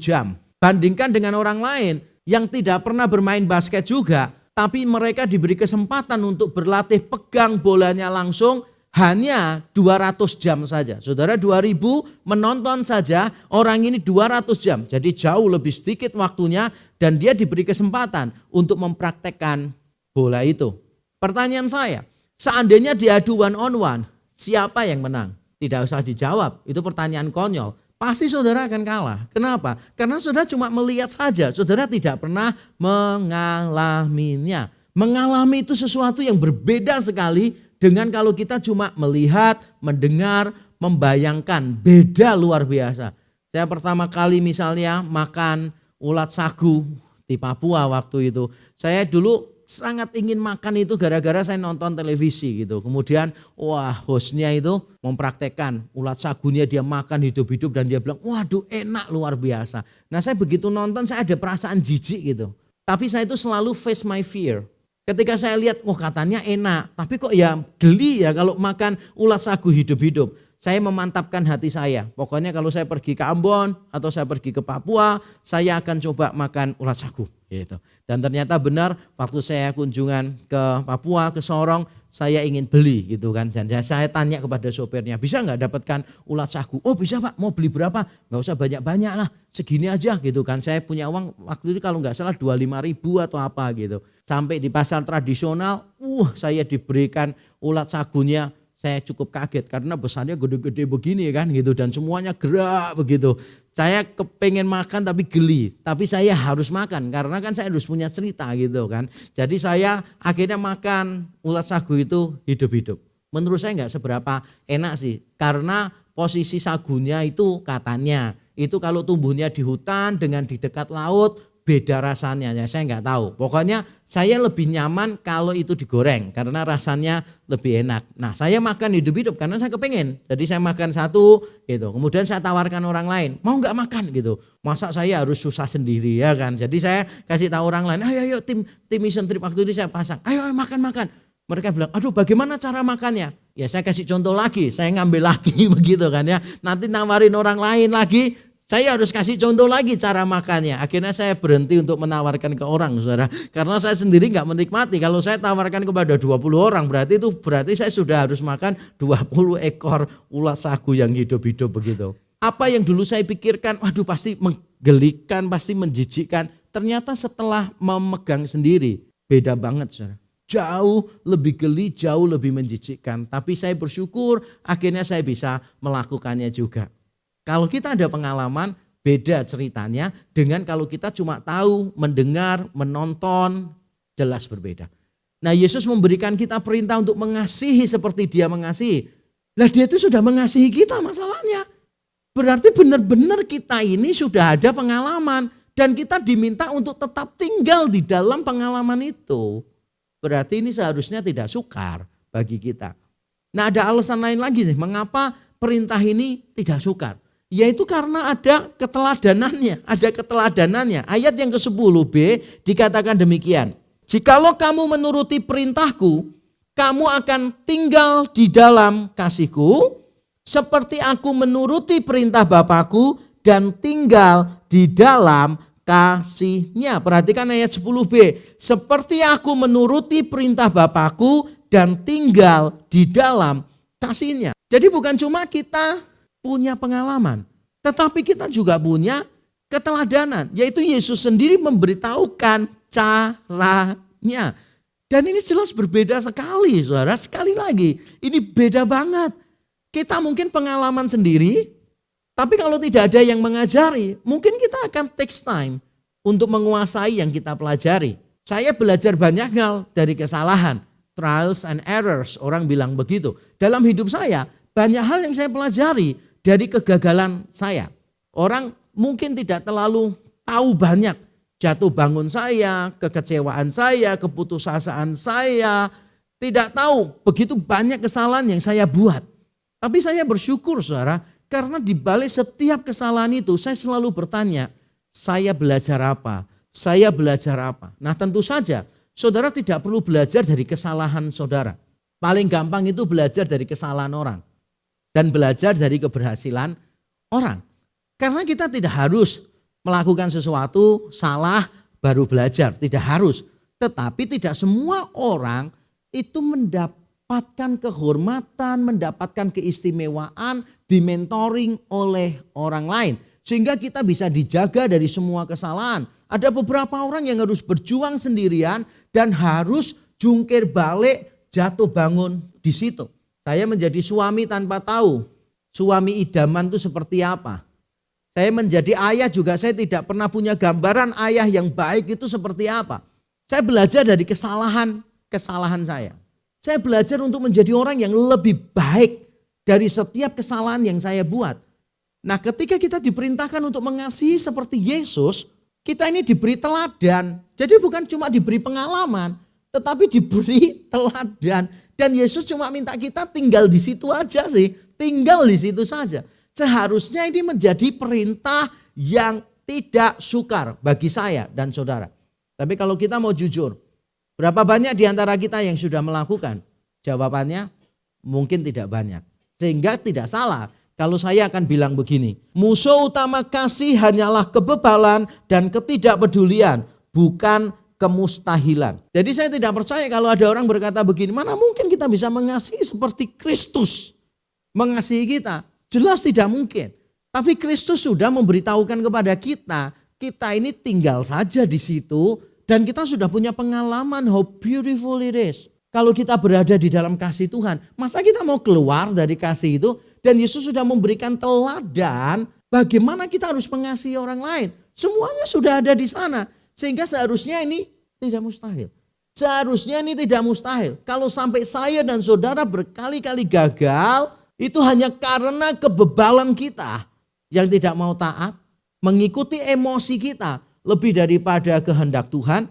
jam. Bandingkan dengan orang lain yang tidak pernah bermain basket juga. Tapi mereka diberi kesempatan untuk berlatih pegang bolanya langsung hanya 200 jam saja. Saudara 2000 menonton saja, orang ini 200 jam. Jadi jauh lebih sedikit waktunya dan dia diberi kesempatan untuk mempraktekkan bola itu. Pertanyaan saya, seandainya diadu one on one, siapa yang menang? Tidak usah dijawab, itu pertanyaan konyol. Pasti saudara akan kalah. Kenapa? Karena saudara cuma melihat saja, saudara tidak pernah mengalaminya. Mengalami itu sesuatu yang berbeda sekali dengan kalau kita cuma melihat, mendengar, membayangkan. Beda luar biasa. Saya pertama kali misalnya makan ulat sagu di Papua waktu itu. Saya dulu sangat ingin makan itu gara-gara saya nonton televisi gitu. Kemudian wah hostnya itu mempraktekkan ulat sagunya dia makan hidup-hidup dan dia bilang waduh enak luar biasa. Nah saya begitu nonton saya ada perasaan jijik gitu. Tapi saya itu selalu face my fear. Ketika saya lihat, katanya enak, tapi kok ya geli ya kalau makan ulat sagu hidup-hidup. Saya memantapkan hati saya. Pokoknya kalau saya pergi ke Ambon atau saya pergi ke Papua, saya akan coba makan ulat sagu. Gitu. Dan ternyata benar waktu saya kunjungan ke Papua, ke Sorong, saya ingin beli gitu kan. Dan saya tanya kepada sopirnya, bisa nggak dapatkan ulat sagu? Oh bisa Pak, mau beli berapa? Nggak usah banyak-banyak lah, segini aja gitu kan. Saya punya uang waktu itu kalau nggak salah 25.000 atau apa gitu. Sampai di pasar tradisional, saya diberikan ulat sagunya. Saya cukup kaget karena besarnya gede-gede begini kan gitu dan semuanya gerak begitu. Saya kepengen makan tapi geli, tapi saya harus makan karena kan saya harus punya cerita gitu kan. Jadi saya akhirnya makan ulat sagu itu hidup-hidup. Menurut saya nggak seberapa enak sih karena posisi sagunya itu katanya itu kalau tumbuhnya di hutan dengan di dekat laut beda rasanya, ya saya nggak tahu. Pokoknya saya lebih nyaman kalau itu digoreng karena rasanya lebih enak. Nah saya makan hidup-hidup karena saya kepengen. Jadi saya makan satu gitu. Kemudian saya tawarkan orang lain, mau nggak makan gitu. Masa saya harus susah sendiri ya kan. Jadi saya kasih tahu orang lain, ayo tim mission trip waktu itu saya pasang, ayo makan. Mereka bilang, aduh bagaimana cara makannya? Ya saya kasih contoh lagi, saya ngambil lagi begitu kan ya. Nanti nawarin orang lain lagi. Saya harus kasih contoh lagi cara makannya. Akhirnya saya berhenti untuk menawarkan ke orang, saudara. Karena saya sendiri nggak menikmati. Kalau saya tawarkan kepada 20 orang, berarti saya sudah harus makan 20 ekor ulat sagu yang hidup-hidup begitu. Apa yang dulu saya pikirkan, waduh pasti menggelikan, pasti menjijikkan. Ternyata setelah memegang sendiri, beda banget, saudara. Jauh lebih geli, jauh lebih menjijikkan. Tapi saya bersyukur akhirnya saya bisa melakukannya juga. Kalau kita ada pengalaman, beda ceritanya dengan kalau kita cuma tahu, mendengar, menonton, jelas berbeda. Nah Yesus memberikan kita perintah untuk mengasihi seperti dia mengasihi. Lah dia itu sudah mengasihi kita masalahnya. Berarti benar-benar kita ini sudah ada pengalaman. Dan kita diminta untuk tetap tinggal di dalam pengalaman itu. Berarti ini seharusnya tidak sukar bagi kita. Nah ada alasan lain lagi sih, mengapa perintah ini tidak sukar. Yaitu karena ada keteladanannya, Ayat yang ke-10b dikatakan demikian. Jikalau kamu menuruti perintahku, kamu akan tinggal di dalam kasihku, seperti aku menuruti perintah Bapakku dan tinggal di dalam kasihnya. Perhatikan ayat 10b. Seperti aku menuruti perintah Bapakku dan tinggal di dalam kasihnya. Jadi bukan cuma kita punya pengalaman, tetapi kita juga punya keteladanan, yaitu Yesus sendiri memberitahukan caranya. Dan ini jelas berbeda sekali, saudara. Sekali lagi, ini beda banget. Kita mungkin pengalaman sendiri, tapi kalau tidak ada yang mengajari, mungkin kita akan takes time untuk menguasai yang kita pelajari. Saya belajar banyak hal dari kesalahan, trials and errors, orang bilang begitu. Dalam hidup saya, banyak hal yang saya pelajari dari kegagalan saya. Orang mungkin tidak terlalu tahu banyak jatuh bangun saya, kekecewaan saya, keputusasaan saya. Tidak tahu begitu banyak kesalahan yang saya buat. Tapi saya bersyukur saudara, karena di balik setiap kesalahan itu saya selalu bertanya, saya belajar apa? Saya belajar apa? Nah tentu saja saudara tidak perlu belajar dari kesalahan saudara. Paling gampang itu belajar dari kesalahan orang. Dan belajar dari keberhasilan orang. Karena kita tidak harus melakukan sesuatu salah baru belajar. Tidak harus. Tetapi tidak semua orang itu mendapatkan kehormatan, mendapatkan keistimewaan, dimentoring oleh orang lain. Sehingga kita bisa dijaga dari semua kesalahan. Ada beberapa orang yang harus berjuang sendirian dan harus jungkir balik, jatuh bangun di situ. Saya menjadi suami tanpa tahu suami idaman itu seperti apa. Saya menjadi ayah juga saya tidak pernah punya gambaran ayah yang baik itu seperti apa. Saya belajar dari kesalahan saya. Saya belajar untuk menjadi orang yang lebih baik dari setiap kesalahan yang saya buat. Nah ketika kita diperintahkan untuk mengasihi seperti Yesus, kita ini diberi teladan. Jadi bukan cuma diberi pengalaman, tetapi diberi teladan. Dan Yesus cuma minta kita tinggal di situ aja sih. Tinggal di situ saja. Seharusnya ini menjadi perintah yang tidak sukar bagi saya dan saudara. Tapi kalau kita mau jujur, berapa banyak di antara kita yang sudah melakukan? Jawabannya mungkin tidak banyak. Sehingga tidak salah kalau saya akan bilang begini, musuh utama kasih hanyalah kebebalan dan ketidakpedulian, bukan kemustahilan. Jadi saya tidak percaya kalau ada orang berkata begini, mana mungkin kita bisa mengasihi seperti Kristus mengasihi kita. Jelas tidak mungkin. Tapi Kristus sudah memberitahukan kepada kita, kita ini tinggal saja di situ dan kita sudah punya pengalaman how beautiful it is. Kalau kita berada di dalam kasih Tuhan, masa kita mau keluar dari kasih itu? Dan Yesus sudah memberikan teladan bagaimana kita harus mengasihi orang lain. Semuanya sudah ada di sana. Sehingga seharusnya ini tidak mustahil. Seharusnya ini tidak mustahil. Kalau sampai saya dan saudara berkali-kali gagal, itu hanya karena kebebalan kita yang tidak mau taat, mengikuti emosi kita lebih daripada kehendak Tuhan.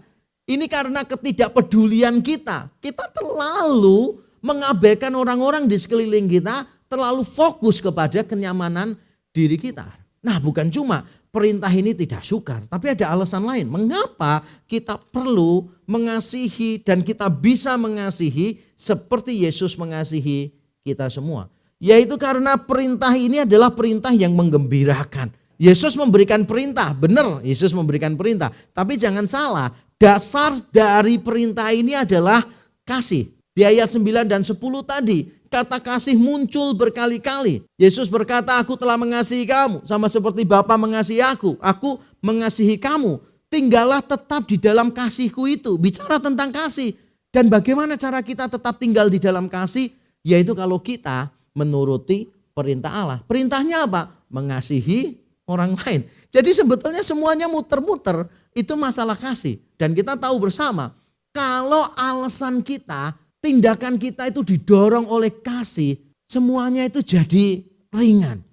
Ini karena ketidakpedulian kita. Kita terlalu mengabaikan orang-orang di sekeliling kita, terlalu fokus kepada kenyamanan diri kita. Nah, bukan cuma perintah ini tidak sukar, tapi ada alasan lain. Mengapa kita perlu mengasihi dan kita bisa mengasihi seperti Yesus mengasihi kita semua. Yaitu karena perintah ini adalah perintah yang menggembirakan. Yesus memberikan perintah, benar Yesus memberikan perintah. Tapi jangan salah, dasar dari perintah ini adalah kasih. Di ayat 9 dan 10 tadi, kata kasih muncul berkali-kali. Yesus berkata, aku telah mengasihi kamu sama seperti Bapa mengasihi aku mengasihi kamu. Tinggallah tetap di dalam kasihku itu. Bicara tentang kasih. Dan bagaimana cara kita tetap tinggal di dalam kasih? Yaitu kalau kita menuruti perintah Allah. Perintahnya apa? Mengasihi orang lain. Jadi sebetulnya semuanya muter-muter itu masalah kasih. Dan kita tahu bersama, kalau alasan kita, tindakan kita itu didorong oleh kasih, semuanya itu jadi ringan.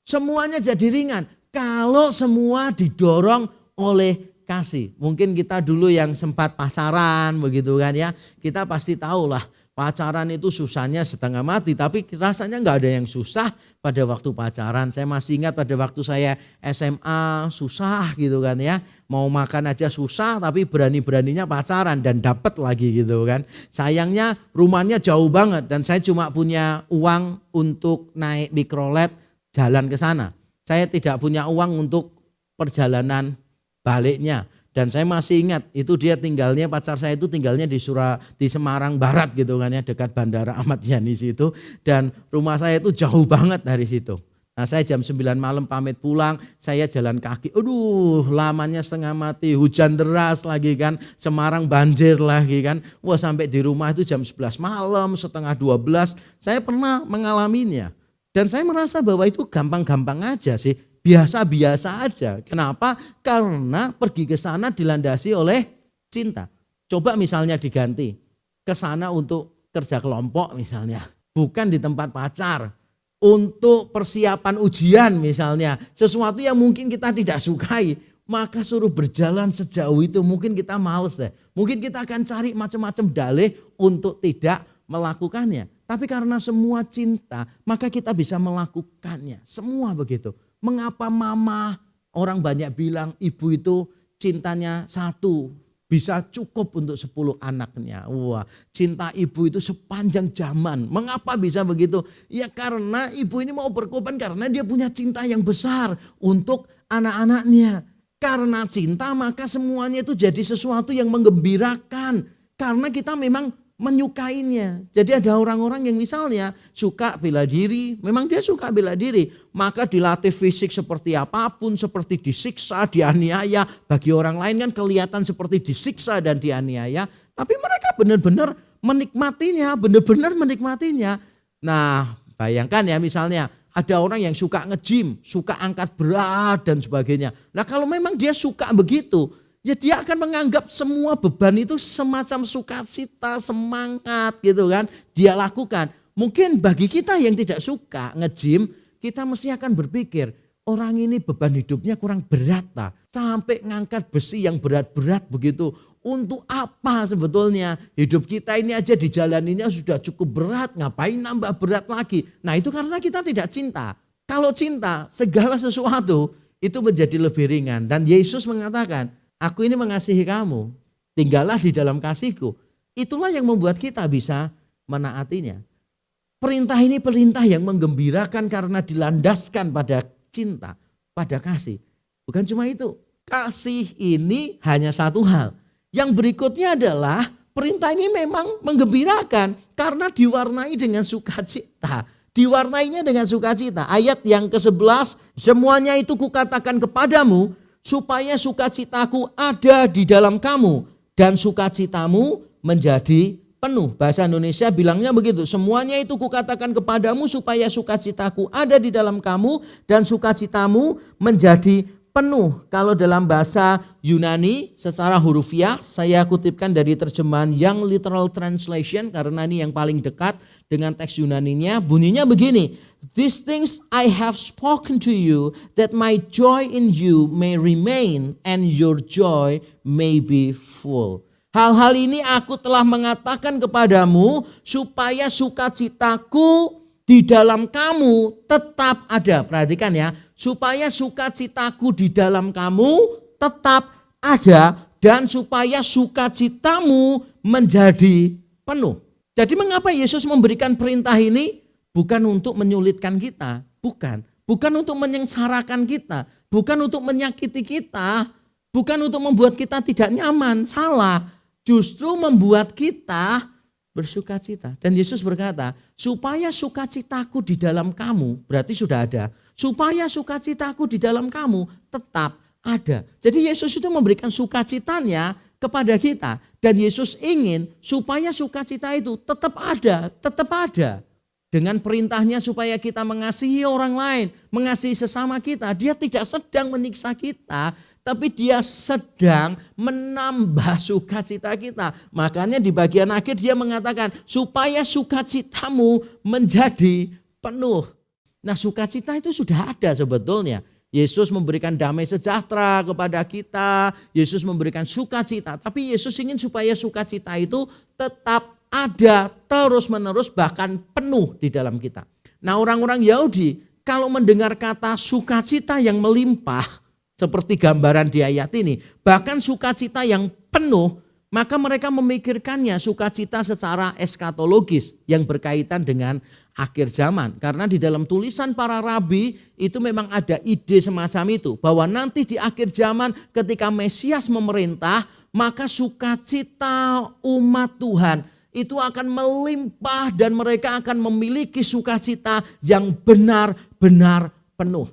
Semuanya jadi ringan. Kalau semua didorong oleh kasih. Mungkin kita dulu yang sempat pacaran begitu kan ya. Kita pasti tahulah pacaran itu susahnya setengah mati, tapi rasanya nggak ada yang susah pada waktu pacaran. Saya masih ingat pada waktu saya SMA susah gitu kan ya. Mau makan aja susah tapi berani-beraninya pacaran dan dapat lagi gitu kan. Sayangnya rumahnya jauh banget dan saya cuma punya uang untuk naik mikrolet jalan ke sana. Saya tidak punya uang untuk perjalanan baliknya. Dan saya masih ingat itu dia tinggalnya, pacar saya itu tinggalnya di Semarang Barat gitu kan ya, dekat Bandara Ahmad Yani situ. Dan rumah saya itu jauh banget dari situ. Nah saya jam 9 malam pamit pulang, saya jalan kaki. Aduh lamanya setengah mati, hujan deras lagi kan, Semarang banjir lagi kan. Wah sampai di rumah itu jam 11 malam, setengah 12. Saya pernah mengalaminya. Dan saya merasa bahwa itu gampang-gampang aja sih. Biasa-biasa aja. Kenapa? Karena pergi ke sana dilandasi oleh cinta. Coba misalnya diganti ke sana untuk kerja kelompok misalnya, bukan di tempat pacar. Untuk persiapan ujian misalnya, sesuatu yang mungkin kita tidak sukai, maka suruh berjalan sejauh itu mungkin kita males deh. Mungkin kita akan cari macam-macam dalih untuk tidak melakukannya. Tapi karena semua cinta, maka kita bisa melakukannya. Semua begitu. Mengapa mama, orang banyak bilang ibu itu cintanya satu, bisa cukup untuk 10 anaknya. Wah, cinta ibu itu sepanjang zaman. Mengapa bisa begitu? Ya karena ibu ini mau berkorban karena dia punya cinta yang besar untuk anak-anaknya. Karena cinta maka semuanya itu jadi sesuatu yang menggembirakan. Karena kita memang menyukainya. Jadi ada orang-orang yang misalnya suka bela diri, memang dia suka bela diri, maka dilatih fisik seperti apapun, seperti disiksa, dianiaya. Bagi orang lain kan kelihatan seperti disiksa dan dianiaya, tapi mereka benar-benar menikmatinya, benar-benar menikmatinya. Nah, bayangkan ya misalnya ada orang yang suka nge-gym, suka angkat berat dan sebagainya. Nah, kalau memang dia suka begitu, ya dia akan menganggap semua beban itu semacam sukacita, semangat gitu kan. Dia lakukan. Mungkin bagi kita yang tidak suka nge-gym, kita mesti akan berpikir, orang ini beban hidupnya kurang berat tak? Sampai ngangkat besi yang berat-berat begitu. Untuk apa sebetulnya? Hidup kita ini aja dijalaninya sudah cukup berat, ngapain nambah berat lagi? Nah itu karena kita tidak cinta. Kalau cinta, segala sesuatu itu menjadi lebih ringan. Dan Yesus mengatakan, aku ini mengasihi kamu, tinggallah di dalam kasihku. Itulah yang membuat kita bisa menaatinya. perintah ini perintah yang menggembirakan karena dilandaskan pada cinta, pada kasih. Bukan cuma itu, kasih ini hanya satu hal. Yang berikutnya adalah perintah ini memang menggembirakan karena diwarnai dengan sukacita. Diwarnainya dengan sukacita. Ayat yang ke-11, semuanya itu kukatakan kepadamu supaya sukacitaku ada di dalam kamu dan sukacitamu menjadi penuh. Bahasa Indonesia bilangnya begitu. Semuanya itu kukatakan kepadamu supaya sukacitaku ada di dalam kamu dan sukacitamu menjadi penuh. Kalau dalam bahasa Yunani secara hurufiah saya kutipkan dari terjemahan Young Literal Translation karena ini yang paling dekat dengan teks Yunaninya. Bunyinya begini. These things I have spoken to you that my joy in you may remain and your joy may be full. Hal-hal ini aku telah mengatakan kepadamu supaya sukacitaku di dalam kamu tetap ada. Perhatikan ya. Supaya sukacitaku di dalam kamu tetap ada dan supaya sukacitamu menjadi penuh. Jadi mengapa Yesus memberikan perintah ini? Bukan untuk menyulitkan kita, bukan. Bukan untuk menyengsarakan kita, bukan untuk menyakiti kita, bukan untuk membuat kita tidak nyaman, salah. Justru membuat kita bersukacita. Dan Yesus berkata, supaya sukacitaku di dalam kamu, berarti sudah ada. Supaya sukacitaku di dalam kamu tetap ada. Jadi Yesus itu memberikan sukacitanya kepada kita. Dan Yesus ingin supaya sukacita itu tetap ada, tetap ada. Dengan perintahnya supaya kita mengasihi orang lain, mengasihi sesama kita. Dia tidak sedang menyiksa kita, tapi dia sedang menambah sukacita kita. Makanya di bagian akhir dia mengatakan supaya sukacitamu menjadi penuh. Nah sukacita itu sudah ada sebetulnya. Yesus memberikan damai sejahtera kepada kita. Yesus memberikan sukacita. Tapi Yesus ingin supaya sukacita itu tetap ada terus menerus bahkan penuh di dalam kita. Nah orang-orang Yahudi kalau mendengar kata sukacita yang melimpah. Seperti gambaran di ayat ini. Bahkan sukacita yang penuh. Maka mereka memikirkannya sukacita secara eskatologis yang berkaitan dengan akhir zaman. Karena di dalam tulisan para rabi itu memang ada ide semacam itu. Bahwa nanti di akhir zaman ketika Mesias memerintah, maka sukacita umat Tuhan itu akan melimpah dan mereka akan memiliki sukacita yang benar-benar penuh.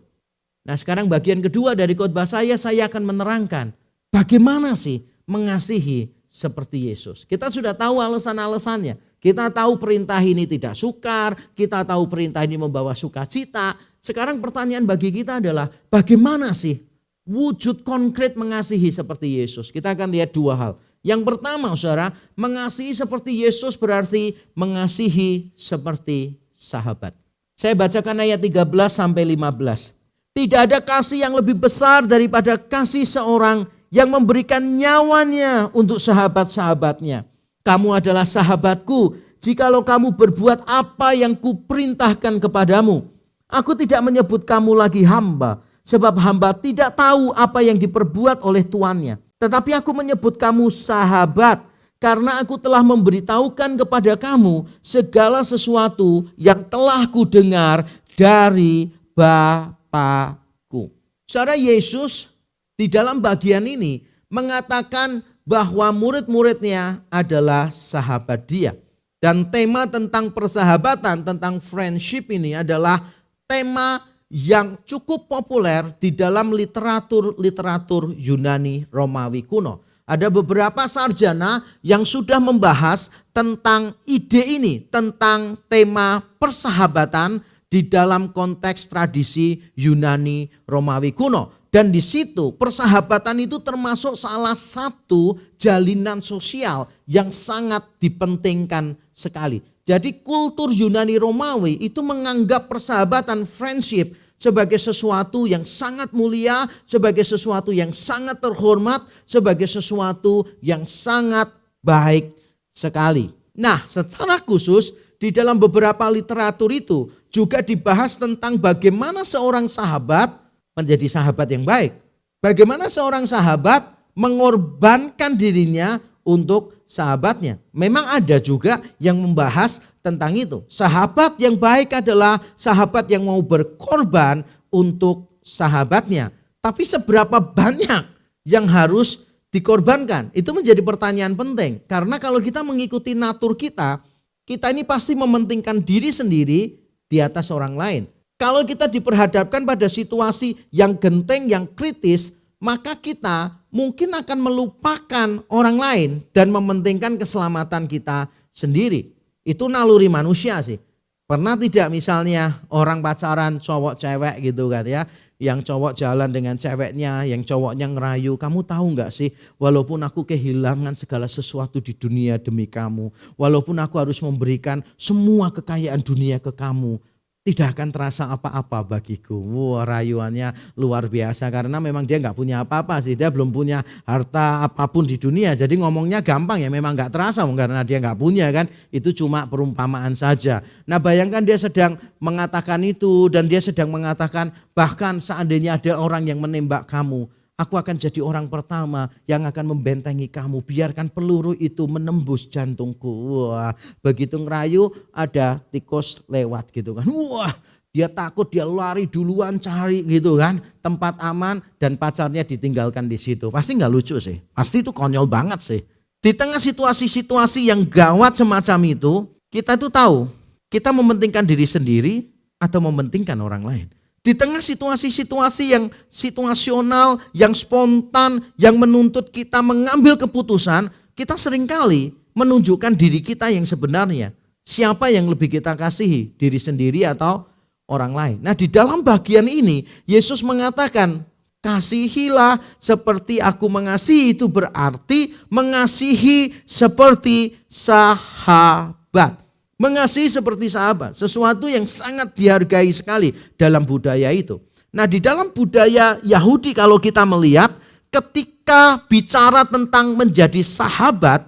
Nah sekarang bagian kedua dari khotbah saya akan menerangkan bagaimana sih mengasihi seperti Yesus. Kita sudah tahu alasan-alasannya. Kita tahu perintah ini tidak sukar, kita tahu perintah ini membawa sukacita. Sekarang pertanyaan bagi kita adalah bagaimana sih wujud konkret mengasihi seperti Yesus? Kita akan lihat dua hal. Yang pertama saudara, mengasihi seperti Yesus berarti mengasihi seperti sahabat. Saya bacakan ayat 13 sampai 15. Tidak ada kasih yang lebih besar daripada kasih seorang yang memberikan nyawanya untuk sahabat-sahabatnya. Kamu adalah sahabatku jikalau kamu berbuat apa yang kuperintahkan kepadamu. Aku tidak menyebut kamu lagi hamba, sebab hamba tidak tahu apa yang diperbuat oleh tuannya. Tetapi aku menyebut kamu sahabat, karena aku telah memberitahukan kepada kamu segala sesuatu yang telah kudengar dari Bapakku. Saudara, Yesus di dalam bagian ini mengatakan bahwa murid-muridnya adalah sahabat dia. Dan tema tentang persahabatan, tentang friendship ini adalah tema yang cukup populer di dalam literatur Yunani Romawi kuno. Ada beberapa sarjana yang sudah membahas tentang ide ini, tentang tema persahabatan di dalam konteks tradisi Yunani Romawi kuno. Dan di situ persahabatan itu termasuk salah satu jalinan sosial yang sangat dipentingkan sekali. Jadi kultur Yunani Romawi itu menganggap persahabatan, friendship sebagai sesuatu yang sangat mulia, sebagai sesuatu yang sangat terhormat, sebagai sesuatu yang sangat baik sekali. Nah, secara khusus di dalam beberapa literatur itu juga dibahas tentang bagaimana seorang sahabat menjadi sahabat yang baik. Bagaimana seorang sahabat mengorbankan dirinya untuk sahabatnya. Memang ada juga yang membahas tentang itu. Sahabat yang baik adalah sahabat yang mau berkorban untuk sahabatnya. Tapi seberapa banyak yang harus dikorbankan? Itu menjadi pertanyaan penting. Karena kalau kita mengikuti natur kita ini pasti mementingkan diri sendiri di atas orang lain. Kalau kita diperhadapkan pada situasi yang genting, yang kritis, maka kita mungkin akan melupakan orang lain dan mementingkan keselamatan kita sendiri. Itu naluri manusia sih. Pernah tidak misalnya orang pacaran cowok cewek gitu kan ya, yang cowok jalan dengan ceweknya, yang cowoknya ngerayu, kamu tahu nggak sih, walaupun aku kehilangan segala sesuatu di dunia demi kamu, walaupun aku harus memberikan semua kekayaan dunia ke kamu, tidak akan terasa apa-apa bagiku. Wah, rayuannya luar biasa karena memang dia nggak punya apa-apa sih, dia belum punya harta apapun di dunia. Jadi ngomongnya gampang ya, memang nggak terasa karena dia nggak punya kan. Itu cuma perumpamaan saja. Nah bayangkan dia sedang mengatakan itu dan dia sedang mengatakan bahkan seandainya ada orang yang menembak kamu, aku akan jadi orang pertama yang akan membentengi kamu. Biarkan peluru itu menembus jantungku. Wah, begitu ngerayu ada tikus lewat gitu kan. Wah, dia takut, dia lari duluan cari gitu kan. Tempat aman dan pacarnya ditinggalkan di situ. Pasti nggak lucu sih. Pasti itu konyol banget sih. Di tengah situasi-situasi yang gawat semacam itu, kita tuh tahu kita mementingkan diri sendiri atau mementingkan orang lain. Di tengah situasi-situasi yang situasional, yang spontan, yang menuntut kita mengambil keputusan, kita seringkali menunjukkan diri kita yang sebenarnya. Siapa yang lebih kita kasihi, diri sendiri atau orang lain. Nah di dalam bagian ini, Yesus mengatakan, kasihilah seperti aku mengasihi, itu berarti mengasihi seperti sahabat. Mengasihi seperti sahabat, sesuatu yang sangat dihargai sekali dalam budaya itu. Nah di dalam budaya Yahudi kalau kita melihat, ketika bicara tentang menjadi sahabat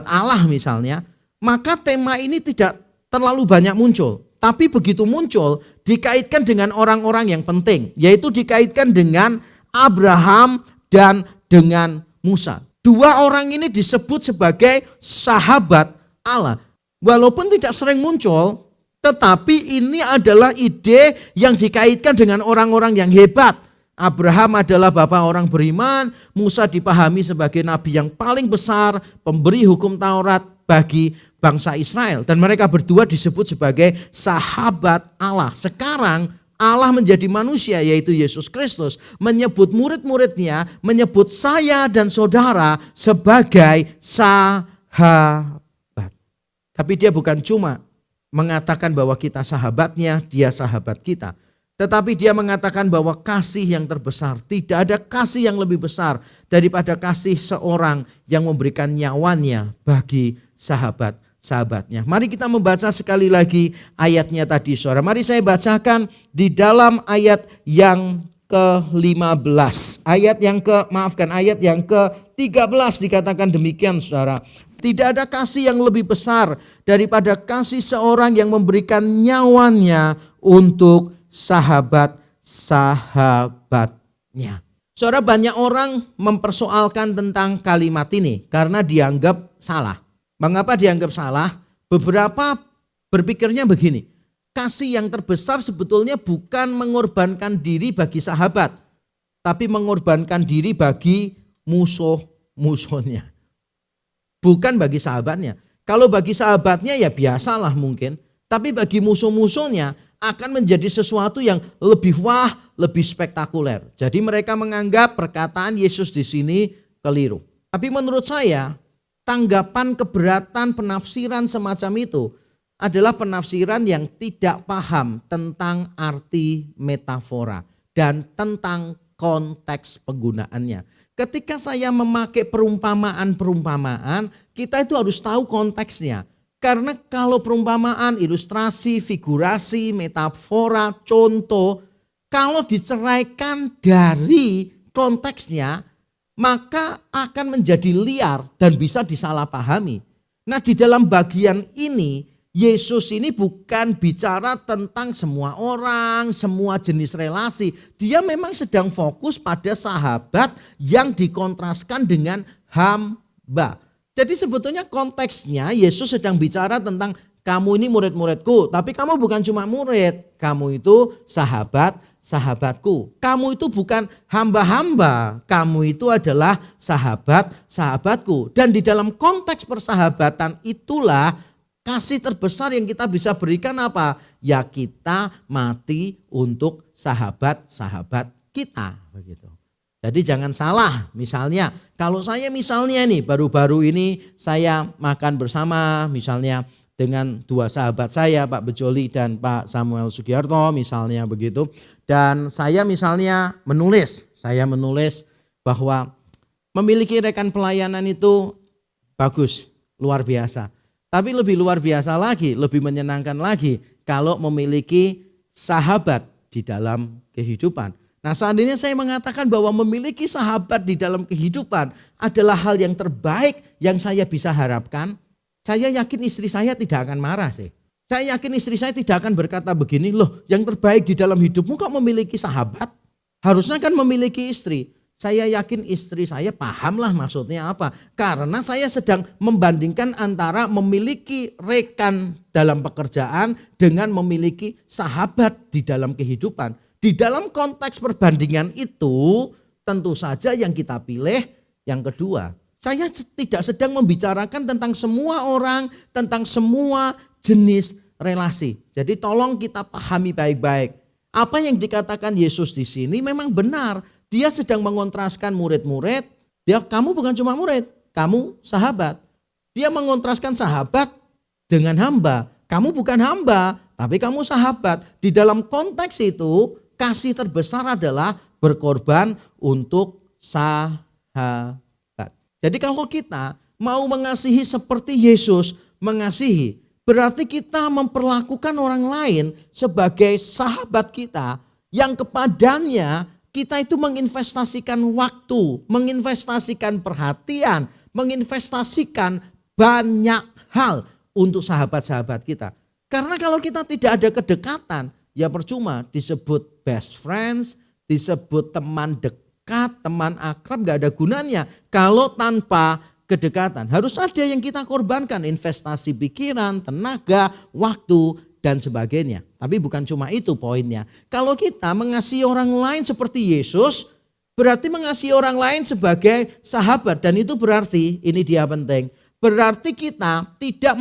Allah misalnya, maka tema ini tidak terlalu banyak muncul. Tapi begitu muncul, dikaitkan dengan orang-orang yang penting, yaitu dikaitkan dengan Abraham dan dengan Musa. Dua orang ini disebut sebagai sahabat Allah. Walaupun tidak sering muncul, tetapi ini adalah ide yang dikaitkan dengan orang-orang yang hebat. Abraham adalah bapak orang beriman, Musa dipahami sebagai nabi yang paling besar, pemberi hukum Taurat bagi bangsa Israel. Dan mereka berdua disebut sebagai sahabat Allah. Sekarang Allah menjadi manusia yaitu Yesus Kristus, menyebut murid-muridnya, menyebut saya dan saudara sebagai sahabat. Tapi dia bukan cuma mengatakan bahwa kita sahabatnya, dia sahabat kita. Tetapi dia mengatakan bahwa kasih yang terbesar, tidak ada kasih yang lebih besar daripada kasih seorang yang memberikan nyawanya bagi sahabat-sahabatnya. Mari kita membaca sekali lagi ayatnya tadi, saudara. Mari saya bacakan di dalam ayat yang ke-15. Ayat yang ke-13 dikatakan demikian, saudara. Tidak ada kasih yang lebih besar daripada kasih seorang yang memberikan nyawanya untuk sahabat-sahabatnya. Saudara, banyak orang mempersoalkan tentang kalimat ini karena dianggap salah. Mengapa dianggap salah? Beberapa berpikirnya begini, kasih yang terbesar sebetulnya bukan mengorbankan diri bagi sahabat, tapi mengorbankan diri bagi musuh-musuhnya. Bukan bagi sahabatnya. Kalau bagi sahabatnya ya biasalah mungkin. Tapi bagi musuh-musuhnya akan menjadi sesuatu yang lebih wah, lebih spektakuler. Jadi mereka menganggap perkataan Yesus di sini keliru. Tapi menurut saya tanggapan keberatan penafsiran semacam itu adalah penafsiran yang tidak paham tentang arti metafora dan tentang konteks penggunaannya. Ketika saya memakai perumpamaan-perumpamaan, kita itu harus tahu konteksnya. Karena kalau perumpamaan, ilustrasi, figurasi, metafora, contoh, kalau diceraikan dari konteksnya, maka akan menjadi liar dan bisa disalahpahami. Nah di dalam bagian ini, Yesus ini bukan bicara tentang semua orang, semua jenis relasi. Dia memang sedang fokus pada sahabat yang dikontraskan dengan hamba. Jadi sebetulnya konteksnya Yesus sedang bicara tentang kamu ini murid-muridku, tapi kamu bukan cuma murid, kamu itu sahabatku. Kamu itu bukan hamba-hamba, kamu itu adalah sahabatku. Dan di dalam konteks persahabatan itulah kasih terbesar yang kita bisa berikan apa? Ya kita mati untuk sahabat-sahabat kita, begitu. Jadi jangan salah, misalnya kalau saya nih baru-baru ini saya makan bersama misalnya dengan dua sahabat saya, Pak Bejoli dan Pak Samuel Sugiarto misalnya begitu. Dan saya misalnya menulis bahwa memiliki rekan pelayanan itu bagus, luar biasa. Tapi lebih luar biasa lagi, lebih menyenangkan lagi kalau memiliki sahabat di dalam kehidupan. Nah, seandainya saya mengatakan bahwa memiliki sahabat di dalam kehidupan adalah hal yang terbaik yang saya bisa harapkan, saya yakin istri saya tidak akan marah sih. Saya yakin istri saya tidak akan berkata begini, loh yang terbaik di dalam hidupmu kok memiliki sahabat? Harusnya kan memiliki istri. Saya yakin istri saya pahamlah maksudnya apa. Karena saya sedang membandingkan antara memiliki rekan dalam pekerjaan dengan memiliki sahabat di dalam kehidupan. Di dalam konteks perbandingan itu tentu saja yang kita pilih yang kedua. Saya tidak sedang membicarakan tentang semua orang, tentang semua jenis relasi. Jadi tolong kita pahami baik-baik. Apa yang dikatakan Yesus di sini memang benar. Dia sedang mengontraskan murid-murid. Kamu bukan cuma murid, kamu sahabat. Dia mengontraskan sahabat dengan hamba. Kamu bukan hamba, tapi kamu sahabat. Di dalam konteks itu kasih terbesar adalah berkorban untuk sahabat. Jadi kalau kita mau mengasihi seperti Yesus mengasihi, berarti kita memperlakukan orang lain sebagai sahabat kita yang kepadanya kita itu menginvestasikan waktu, menginvestasikan perhatian, menginvestasikan banyak hal untuk sahabat-sahabat kita. Karena kalau kita tidak ada kedekatan, ya percuma disebut best friends, disebut teman dekat, teman akrab, gak ada gunanya. Kalau tanpa kedekatan, harus ada yang kita korbankan, investasi pikiran, tenaga, waktu, dan sebagainya. Tapi bukan cuma itu poinnya. Kalau kita mengasihi orang lain seperti Yesus, berarti mengasihi orang lain sebagai sahabat. Dan itu berarti, ini dia penting, berarti kita tidak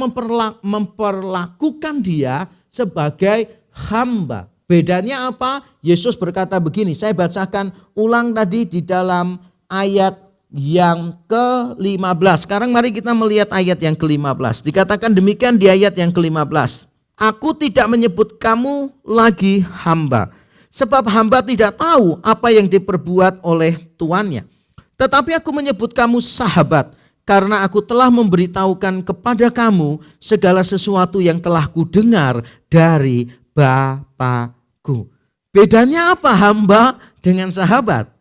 memperlakukan dia sebagai hamba. Bedanya apa? Yesus berkata begini, saya bacakan ulang tadi di dalam ayat yang ke-15. Sekarang mari kita melihat ayat yang ke-15. Dikatakan demikian di ayat yang ke-15. Aku tidak menyebut kamu lagi hamba, sebab hamba tidak tahu apa yang diperbuat oleh tuannya. Tetapi aku menyebut kamu sahabat, karena aku telah memberitahukan kepada kamu segala sesuatu yang telah kudengar dari Bapakku. Bedanya apa hamba dengan sahabat?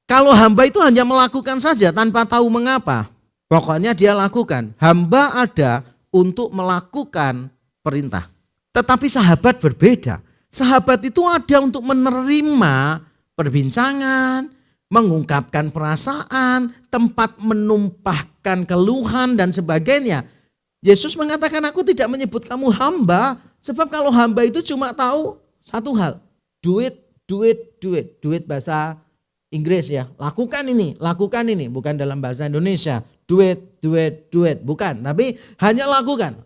Kalau hamba itu hanya melakukan saja tanpa tahu mengapa, pokoknya dia lakukan. Hamba ada untuk melakukan perintah. Tetapi sahabat berbeda. Sahabat itu ada untuk menerima perbincangan, mengungkapkan perasaan, tempat menumpahkan keluhan dan sebagainya. Yesus mengatakan aku tidak menyebut kamu hamba, sebab kalau hamba itu cuma tahu satu hal, duit, duit bahasa Inggris ya, lakukan ini, bukan dalam bahasa Indonesia, duit, bukan, tapi hanya lakukan,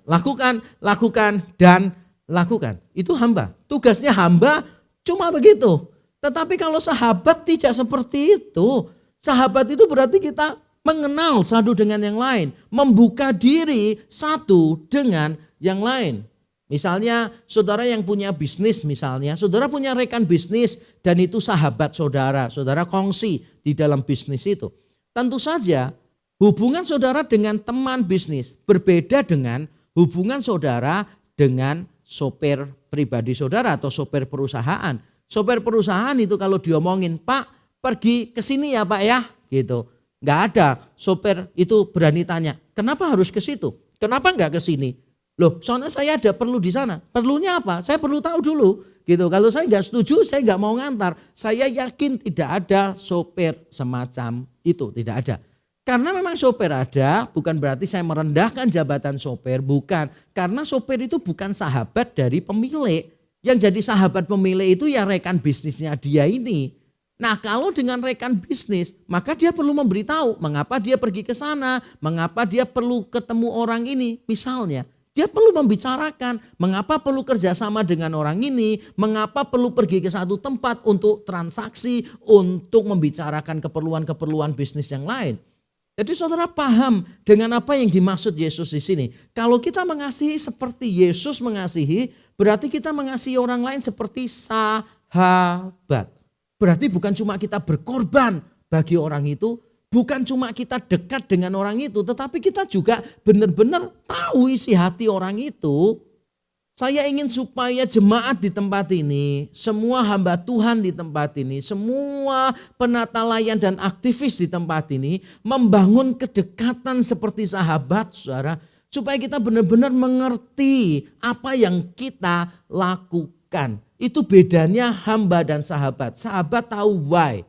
dan lakukan. Itu hamba, tugasnya hamba cuma begitu. Tetapi kalau sahabat tidak seperti itu, sahabat itu berarti kita mengenal satu dengan yang lain, membuka diri satu dengan yang lain. Misalnya saudara yang punya bisnis misalnya, saudara punya rekan bisnis dan itu sahabat saudara, saudara kongsi di dalam bisnis itu. Tentu saja hubungan saudara dengan teman bisnis berbeda dengan hubungan saudara dengan sopir pribadi saudara atau sopir perusahaan. Sopir perusahaan itu kalau diomongin, Pak pergi ke sini ya Pak ya, gitu. Nggak ada sopir itu berani tanya, kenapa harus ke situ? Kenapa nggak ke sini? Loh, soalnya saya ada perlu di sana. Perlunya apa? Saya perlu tahu dulu. Gitu. Kalau saya nggak setuju, saya nggak mau ngantar. Saya yakin tidak ada sopir semacam itu, tidak ada. Karena memang sopir ada, bukan berarti saya merendahkan jabatan sopir, bukan. Karena sopir itu bukan sahabat dari pemilik. Yang jadi sahabat pemilik itu ya rekan bisnisnya dia ini. Nah, kalau dengan rekan bisnis, maka dia perlu memberitahu mengapa dia pergi ke sana, mengapa dia perlu ketemu orang ini. Misalnya, dia perlu membicarakan mengapa perlu kerjasama dengan orang ini, mengapa perlu pergi ke satu tempat untuk transaksi, untuk membicarakan keperluan-keperluan bisnis yang lain. Jadi saudara paham dengan apa yang dimaksud Yesus di sini. Kalau kita mengasihi seperti Yesus mengasihi, berarti kita mengasihi orang lain seperti sahabat. Berarti bukan cuma kita berkorban bagi orang itu, bukan cuma kita dekat dengan orang itu, tetapi kita juga benar-benar tahu isi hati orang itu. Saya ingin supaya jemaat di tempat ini, semua hamba Tuhan di tempat ini, semua penata layan dan aktivis di tempat ini membangun kedekatan seperti sahabat, saudara, supaya kita benar-benar mengerti apa yang kita lakukan. Itu bedanya hamba dan sahabat. Sahabat tahu why,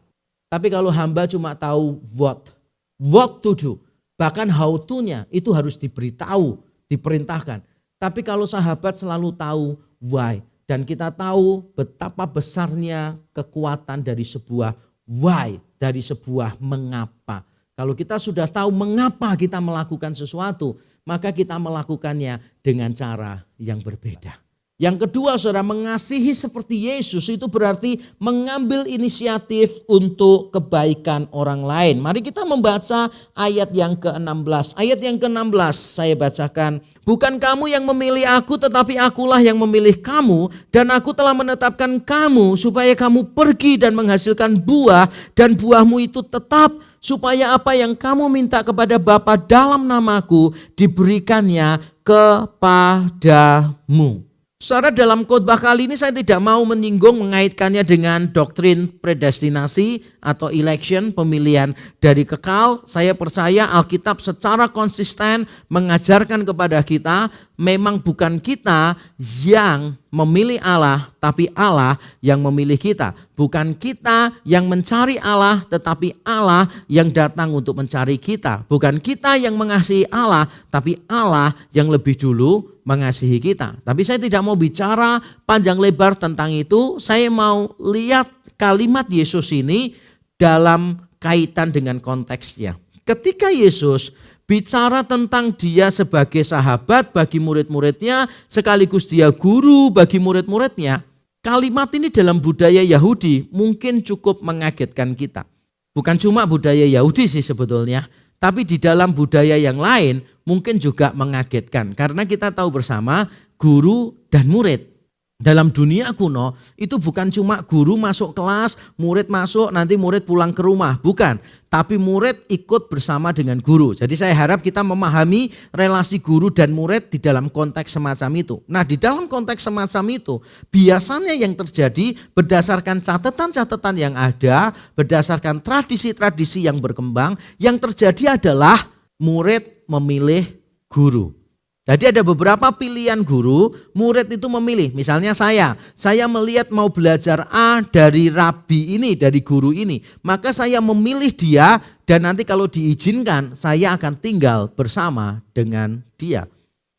tapi kalau hamba cuma tahu what to do, bahkan how to-nya itu harus diberitahu, diperintahkan. Tapi kalau sahabat selalu tahu why. Dan kita tahu betapa besarnya kekuatan dari sebuah why. Dari sebuah mengapa. Kalau kita sudah tahu mengapa kita melakukan sesuatu, maka kita melakukannya dengan cara yang berbeda. Yang kedua, saudara, mengasihi seperti Yesus itu berarti mengambil inisiatif untuk kebaikan orang lain. Mari kita membaca ayat yang ke-16. Ayat yang ke-16 saya bacakan. Bukan kamu yang memilih aku, tetapi akulah yang memilih kamu. Dan aku telah menetapkan kamu supaya kamu pergi dan menghasilkan buah. Dan buahmu itu tetap, supaya apa yang kamu minta kepada Bapa dalam namaku diberikannya kepadamu. Saudara, dalam khotbah kali ini saya tidak mau menyinggung mengaitkannya dengan doktrin predestinasi atau election, pemilihan dari kekal. Saya percaya Alkitab secara konsisten mengajarkan kepada kita memang bukan kita yang memilih Allah, tapi Allah yang memilih kita. Bukan kita yang mencari Allah, tetapi Allah yang datang untuk mencari kita. Bukan kita yang mengasihi Allah, tapi Allah yang lebih dulu mengasihi kita. Tapi saya tidak mau bicara panjang lebar tentang itu. Saya mau lihat kalimat Yesus ini dalam kaitan dengan konteksnya. Ketika Yesus bicara tentang dia sebagai sahabat bagi murid-muridnya, sekaligus dia guru bagi murid-muridnya, kalimat ini dalam budaya Yahudi mungkin cukup mengagetkan kita. Bukan cuma budaya Yahudi sih sebetulnya, tapi di dalam budaya yang lain mungkin juga mengagetkan. Karena kita tahu bersama guru dan murid. Dalam dunia kuno itu bukan cuma guru masuk kelas, murid masuk, nanti murid pulang ke rumah. Bukan, tapi murid ikut bersama dengan guru. Jadi saya harap kita memahami relasi guru dan murid di dalam konteks semacam itu. Nah, di dalam konteks semacam itu biasanya yang terjadi berdasarkan catatan-catatan yang ada, berdasarkan tradisi-tradisi yang berkembang, yang terjadi adalah murid memilih guru. Jadi ada beberapa pilihan guru, murid itu memilih. Misalnya saya melihat mau belajar A dari rabi ini, dari guru ini. Maka saya memilih dia dan nanti kalau diizinkan saya akan tinggal bersama dengan dia.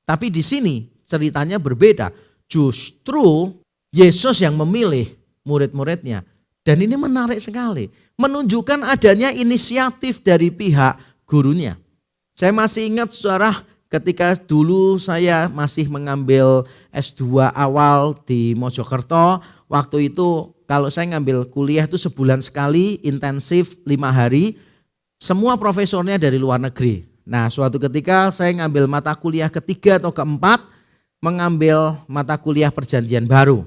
Tapi di sini ceritanya berbeda. Justru Yesus yang memilih murid-muridnya. Dan ini menarik sekali. Menunjukkan adanya inisiatif dari pihak gurunya. Saya masih ingat saudara, ketika dulu saya masih mengambil S2 awal di Mojokerto, waktu itu kalau saya ngambil kuliah itu sebulan sekali, intensif 5 hari, semua profesornya dari luar negeri. Nah, suatu ketika saya ngambil mata kuliah ketiga atau keempat, mengambil mata kuliah perjanjian baru.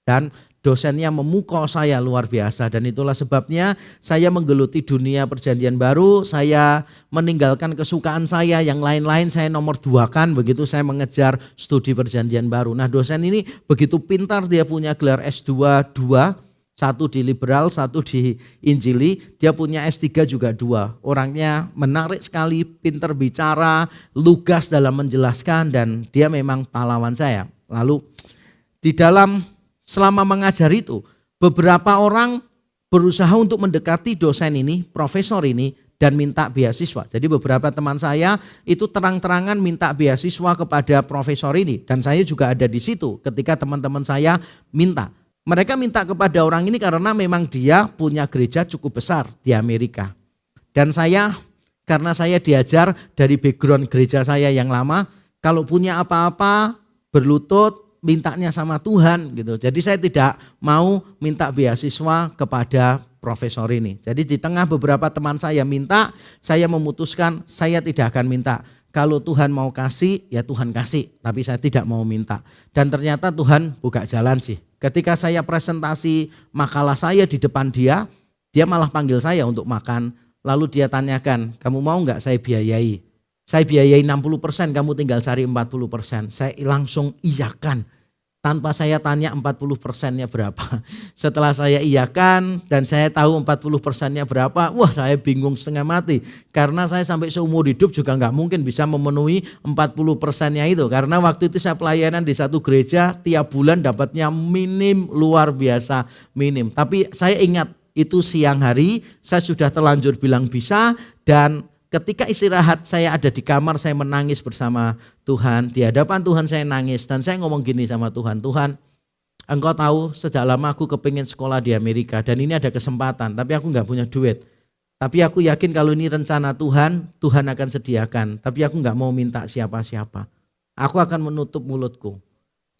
Dan dosennya memukau saya luar biasa, dan itulah sebabnya saya menggeluti dunia perjanjian baru. Saya meninggalkan kesukaan saya yang lain-lain, saya nomor 2-kan begitu saya mengejar studi perjanjian baru. Nah, dosen ini begitu pintar, dia punya gelar S2 2, satu di liberal, satu di Injili, dia punya S3 juga 2. Orangnya menarik sekali, pintar bicara, lugas dalam menjelaskan, dan dia memang pahlawan saya. Lalu di dalam selama mengajar itu, beberapa orang berusaha untuk mendekati dosen ini, profesor ini, dan minta beasiswa. Jadi beberapa teman saya itu terang-terangan minta beasiswa kepada profesor ini. Dan saya juga ada di situ ketika teman-teman saya minta. Mereka minta kepada orang ini karena memang dia punya gereja cukup besar di Amerika. Dan saya, karena saya diajar dari background gereja saya yang lama, kalau punya apa-apa berlutut, mintanya sama Tuhan gitu. Jadi saya tidak mau minta beasiswa kepada profesor ini. Jadi di tengah beberapa teman saya minta, saya memutuskan saya tidak akan minta. Kalau Tuhan mau kasih, ya Tuhan kasih. Tapi saya tidak mau minta. Dan ternyata Tuhan buka jalan sih. Ketika saya presentasi makalah saya di depan dia malah panggil saya untuk makan. Lalu dia tanyakan, kamu mau enggak saya biayai? Saya biayai 60%, kamu tinggal cari 40%. Saya langsung iyakan. Tanpa saya tanya 40%-nya berapa. Setelah saya iyakan dan saya tahu 40%-nya berapa, wah saya bingung setengah mati. Karena saya sampai seumur hidup juga enggak mungkin bisa memenuhi 40%-nya itu. Karena waktu itu saya pelayanan di satu gereja, tiap bulan dapatnya minim, luar biasa minim. Tapi saya ingat, itu siang hari, saya sudah terlanjur bilang bisa, dan ketika istirahat saya ada di kamar, saya menangis bersama Tuhan. Di hadapan Tuhan saya nangis dan saya ngomong gini sama Tuhan, Tuhan, Engkau tahu sejak lama aku kepingin sekolah di Amerika dan ini ada kesempatan, tapi aku gak punya duit. Tapi aku yakin kalau ini rencana Tuhan, Tuhan akan sediakan. Tapi aku gak mau minta siapa-siapa. Aku akan menutup mulutku.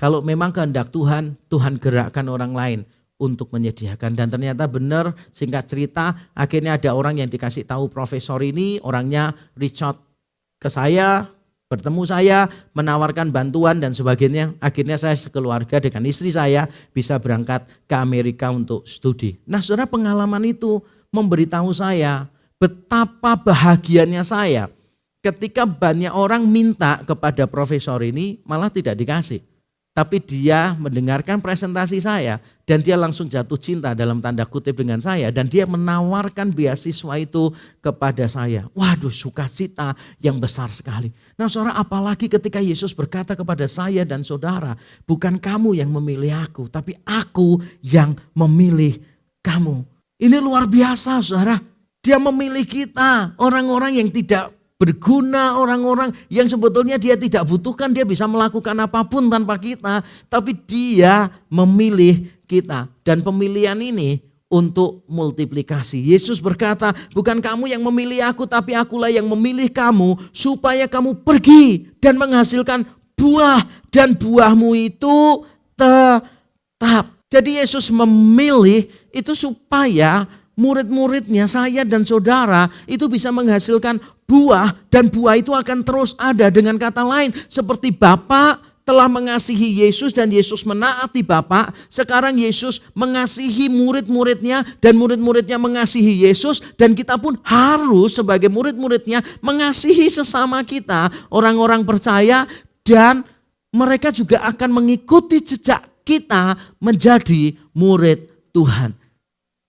Kalau memang kehendak Tuhan, Tuhan gerakkan orang lain untuk menyediakan. Dan ternyata benar, singkat cerita, akhirnya ada orang yang dikasih tahu profesor ini, orangnya reach out ke saya, bertemu saya, menawarkan bantuan dan sebagainya. Akhirnya saya sekeluarga dengan istri saya bisa berangkat ke Amerika untuk studi. Nah saudara, pengalaman itu memberitahu saya betapa bahagianya saya ketika banyak orang minta kepada profesor ini malah tidak dikasih. Tapi dia mendengarkan presentasi saya dan dia langsung jatuh cinta dalam tanda kutip dengan saya. Dan dia menawarkan beasiswa itu kepada saya. Waduh, sukacita yang besar sekali. Nah saudara, apalagi ketika Yesus berkata kepada saya dan saudara, bukan kamu yang memilih aku, tapi aku yang memilih kamu. Ini luar biasa saudara. Dia memilih kita, orang-orang yang tidak berguna, orang-orang yang sebetulnya dia tidak butuhkan, dia bisa melakukan apapun tanpa kita, tapi dia memilih kita. Dan pemilihan ini untuk multiplikasi. Yesus berkata, bukan kamu yang memilih aku, tapi akulah yang memilih kamu, supaya kamu pergi dan menghasilkan buah, dan buahmu itu tetap. Jadi Yesus memilih itu supaya murid-muridnya, saya dan saudara itu bisa menghasilkan buah, dan buah itu akan terus ada. Dengan kata lain, seperti Bapa telah mengasihi Yesus dan Yesus menaati Bapa, sekarang Yesus mengasihi murid-muridnya dan murid-muridnya mengasihi Yesus, dan kita pun harus sebagai murid-muridnya mengasihi sesama kita, orang-orang percaya, dan mereka juga akan mengikuti jejak kita menjadi murid Tuhan.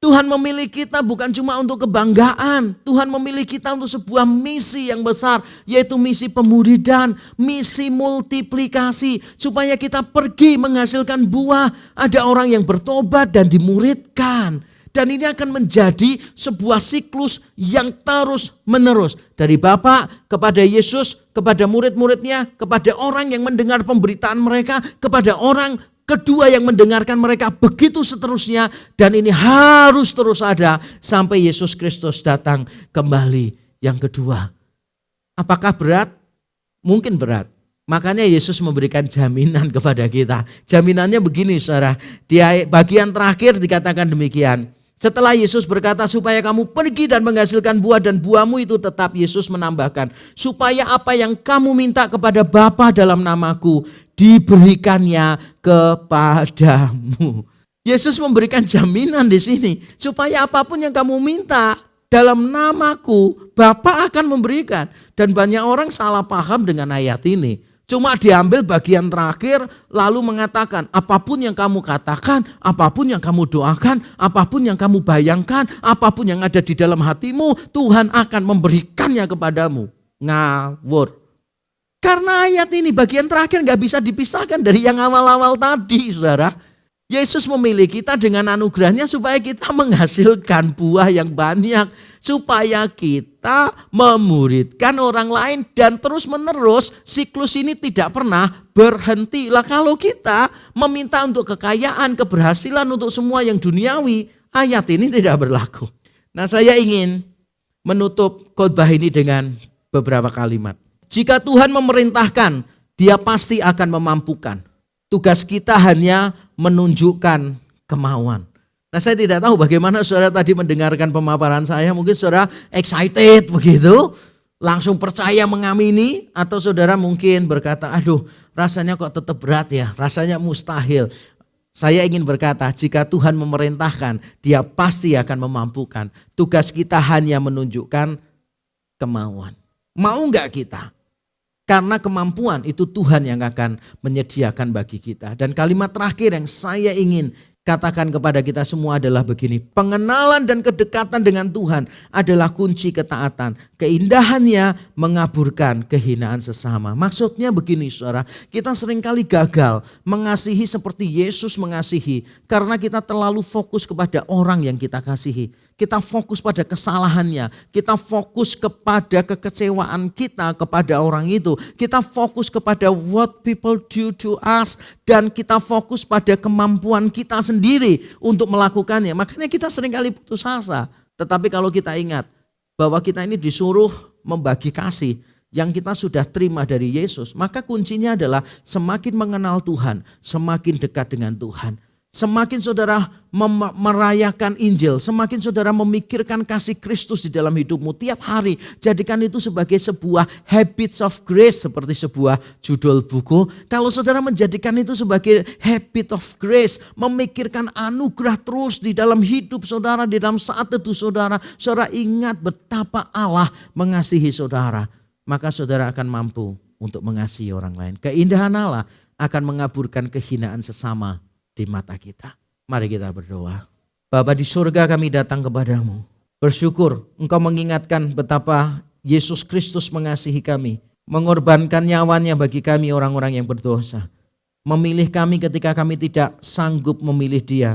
Tuhan memilih kita bukan cuma untuk kebanggaan. Tuhan memilih kita untuk sebuah misi yang besar, yaitu misi pemuridan, misi multiplikasi. Supaya kita pergi menghasilkan buah. Ada orang yang bertobat dan dimuridkan. Dan ini akan menjadi sebuah siklus yang terus menerus. Dari Bapa kepada Yesus, kepada murid-muridnya, kepada orang yang mendengar pemberitaan mereka, kepada orang kedua yang mendengarkan mereka, begitu seterusnya. Dan ini harus terus ada sampai Yesus Kristus datang kembali yang kedua. Apakah berat? Mungkin berat. Makanya Yesus memberikan jaminan kepada kita. Jaminannya begini saudara. Di bagian terakhir dikatakan demikian. Setelah Yesus berkata supaya kamu pergi dan menghasilkan buah dan buahmu itu tetap, Yesus menambahkan, supaya apa yang kamu minta kepada Bapa dalam namaku diberikannya kepadamu. Yesus memberikan jaminan di sini, supaya apapun yang kamu minta dalam namaku, Bapa akan memberikan. Dan banyak orang salah paham dengan ayat ini. Cuma diambil bagian terakhir lalu mengatakan, apapun yang kamu katakan, apapun yang kamu doakan, apapun yang kamu bayangkan, apapun yang ada di dalam hatimu, Tuhan akan memberikannya kepadamu. Ngawur. Karena ayat ini bagian terakhir gak bisa dipisahkan dari yang awal-awal tadi saudara. Yesus memilih kita dengan anugerahnya supaya kita menghasilkan buah yang banyak. Supaya kita memuridkan orang lain dan terus menerus siklus ini tidak pernah berhenti. Lah kalau kita meminta untuk kekayaan, keberhasilan untuk semua yang duniawi, ayat ini tidak berlaku. Nah, saya ingin menutup khotbah ini dengan beberapa kalimat. Jika Tuhan memerintahkan, Dia pasti akan memampukan. Tugas kita hanya menunjukkan kemauan. Nah, saya tidak tahu bagaimana saudara tadi mendengarkan pemaparan saya. Mungkin saudara excited begitu, langsung percaya mengamini. Atau saudara mungkin berkata, aduh rasanya kok tetap berat ya, rasanya mustahil. Saya ingin berkata, jika Tuhan memerintahkan, Dia pasti akan memampukan. Tugas kita hanya menunjukkan kemauan. Mau enggak kita? Karena kemampuan itu Tuhan yang akan menyediakan bagi kita. Dan kalimat terakhir yang saya ingin katakan kepada kita semua adalah begini. Pengenalan dan kedekatan dengan Tuhan adalah kunci ketaatan. Keindahannya mengaburkan kehinaan sesama. Maksudnya begini saudara, kita seringkali gagal mengasihi seperti Yesus mengasihi. Karena kita terlalu fokus kepada orang yang kita kasihi. Kita fokus pada kesalahannya. Kita fokus kepada kekecewaan kita kepada orang itu. Kita fokus kepada what people do to us. Dan kita fokus pada kemampuan kita sendiri untuk melakukannya. Makanya kita seringkali putus asa. Tetapi kalau kita ingat bahwa kita ini disuruh membagi kasih yang kita sudah terima dari Yesus. Maka kuncinya adalah semakin mengenal Tuhan, semakin dekat dengan Tuhan. Semakin saudara merayakan Injil, semakin saudara memikirkan kasih Kristus di dalam hidupmu tiap hari. Jadikan itu sebagai sebuah habits of grace seperti sebuah judul buku. Kalau saudara menjadikan itu sebagai habit of grace, memikirkan anugerah terus di dalam hidup saudara, di dalam saat teduh saudara. Saudara ingat betapa Allah mengasihi saudara. Maka saudara akan mampu untuk mengasihi orang lain. Keindahan Allah akan mengaburkan kehinaan sesama di mata kita. Mari kita berdoa. Bapa di surga, kami datang kepadamu. Bersyukur Engkau mengingatkan betapa Yesus Kristus mengasihi kami. Mengorbankan nyawanya bagi kami orang-orang yang berdosa. Memilih kami ketika kami tidak sanggup memilih Dia.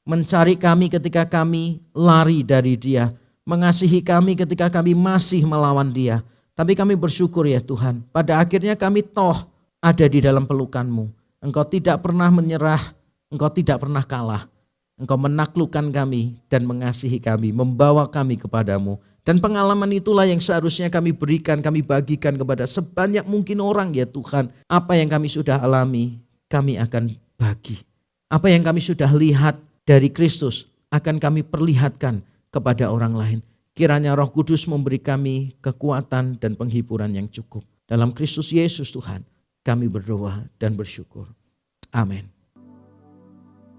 Mencari kami ketika kami lari dari Dia. Mengasihi kami ketika kami masih melawan Dia. Tapi kami bersyukur ya Tuhan. Pada akhirnya kami toh ada di dalam pelukan-Mu. Engkau tidak pernah menyerah. Engkau tidak pernah kalah. Engkau menaklukkan kami dan mengasihi kami, membawa kami kepadamu. Dan pengalaman itulah yang seharusnya kami berikan, kami bagikan kepada sebanyak mungkin orang ya Tuhan. Apa yang kami sudah alami, kami akan bagi. Apa yang kami sudah lihat dari Kristus, akan kami perlihatkan kepada orang lain. Kiranya Roh Kudus memberi kami kekuatan dan penghiburan yang cukup. Dalam Kristus Yesus Tuhan, kami berdoa dan bersyukur. Amin.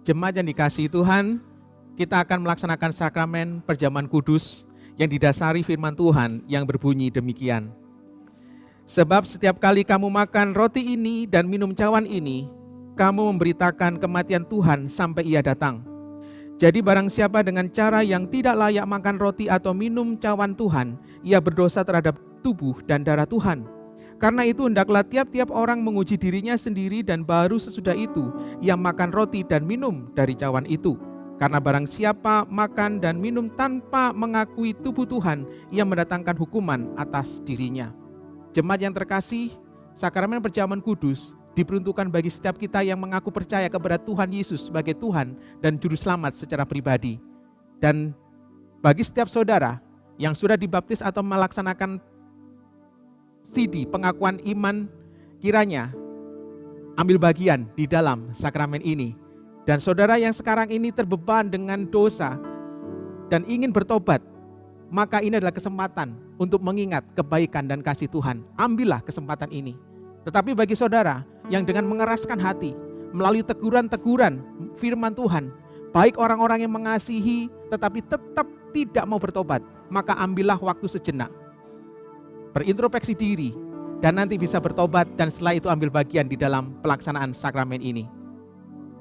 Jemaat yang dikasihi Tuhan, kita akan melaksanakan sakramen perjamuan kudus yang didasari firman Tuhan yang berbunyi demikian. Sebab setiap kali kamu makan roti ini dan minum cawan ini, kamu memberitakan kematian Tuhan sampai Ia datang. Jadi barang siapa dengan cara yang tidak layak makan roti atau minum cawan Tuhan, ia berdosa terhadap tubuh dan darah Tuhan. Karena itu hendaklah tiap-tiap orang menguji dirinya sendiri dan baru sesudah itu ia makan roti dan minum dari cawan itu. Karena barang siapa makan dan minum tanpa mengakui tubuh Tuhan, ia mendatangkan hukuman atas dirinya. Jemaat yang terkasih, sakramen perjamuan kudus diperuntukkan bagi setiap kita yang mengaku percaya kepada Tuhan Yesus sebagai Tuhan dan Juru Selamat secara pribadi. Dan bagi setiap saudara yang sudah dibaptis atau melaksanakan CD pengakuan iman, kiranya ambil bagian di dalam sakramen ini. Dan saudara yang sekarang ini terbeban dengan dosa dan ingin bertobat, maka ini adalah kesempatan untuk mengingat kebaikan dan kasih Tuhan. Ambillah kesempatan ini. Tetapi bagi saudara yang dengan mengeraskan hati, melalui teguran-teguran firman Tuhan, baik orang-orang yang mengasihi tetapi tetap tidak mau bertobat, maka ambillah waktu sejenak. Berintrospeksi diri dan nanti bisa bertobat dan setelah itu ambil bagian di dalam pelaksanaan sakramen ini.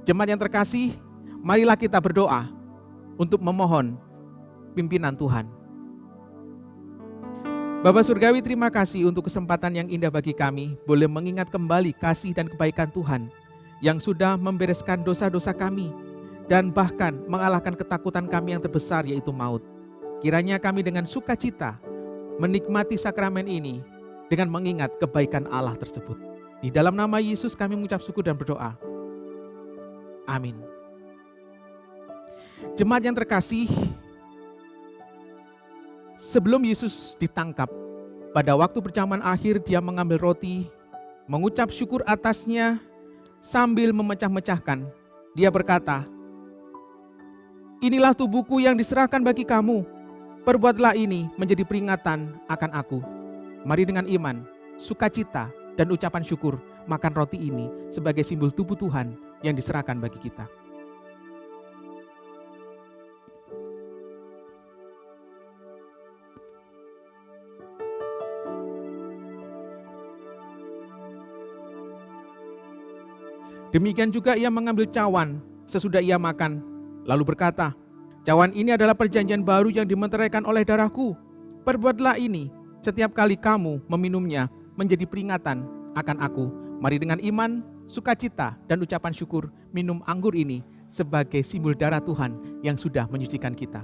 Jemaat yang terkasih, marilah kita berdoa untuk memohon pimpinan Tuhan. Bapa Surgawi, terima kasih untuk kesempatan yang indah bagi kami boleh mengingat kembali kasih dan kebaikan Tuhan yang sudah membereskan dosa-dosa kami dan bahkan mengalahkan ketakutan kami yang terbesar yaitu maut. Kiranya kami dengan sukacita menikmati sakramen ini dengan mengingat kebaikan Allah tersebut. Di dalam nama Yesus kami mengucap syukur dan berdoa. Amin. Jemaat yang terkasih, sebelum Yesus ditangkap, pada waktu perjamuan akhir dia mengambil roti, mengucap syukur atasnya sambil memecah-mecahkan. Dia berkata, "Inilah tubuhku yang diserahkan bagi kamu. Perbuatlah ini menjadi peringatan akan aku." Mari dengan iman, sukacita, dan ucapan syukur makan roti ini sebagai simbol tubuh Tuhan yang diserahkan bagi kita. Demikian juga ia mengambil cawan sesudah ia makan, lalu berkata, "Cawan ini adalah perjanjian baru yang dimeteraikan oleh darahku. Perbuatlah ini setiap kali kamu meminumnya menjadi peringatan akan aku." Mari dengan iman, sukacita, dan ucapan syukur minum anggur ini sebagai simbol darah Tuhan yang sudah menyucikan kita.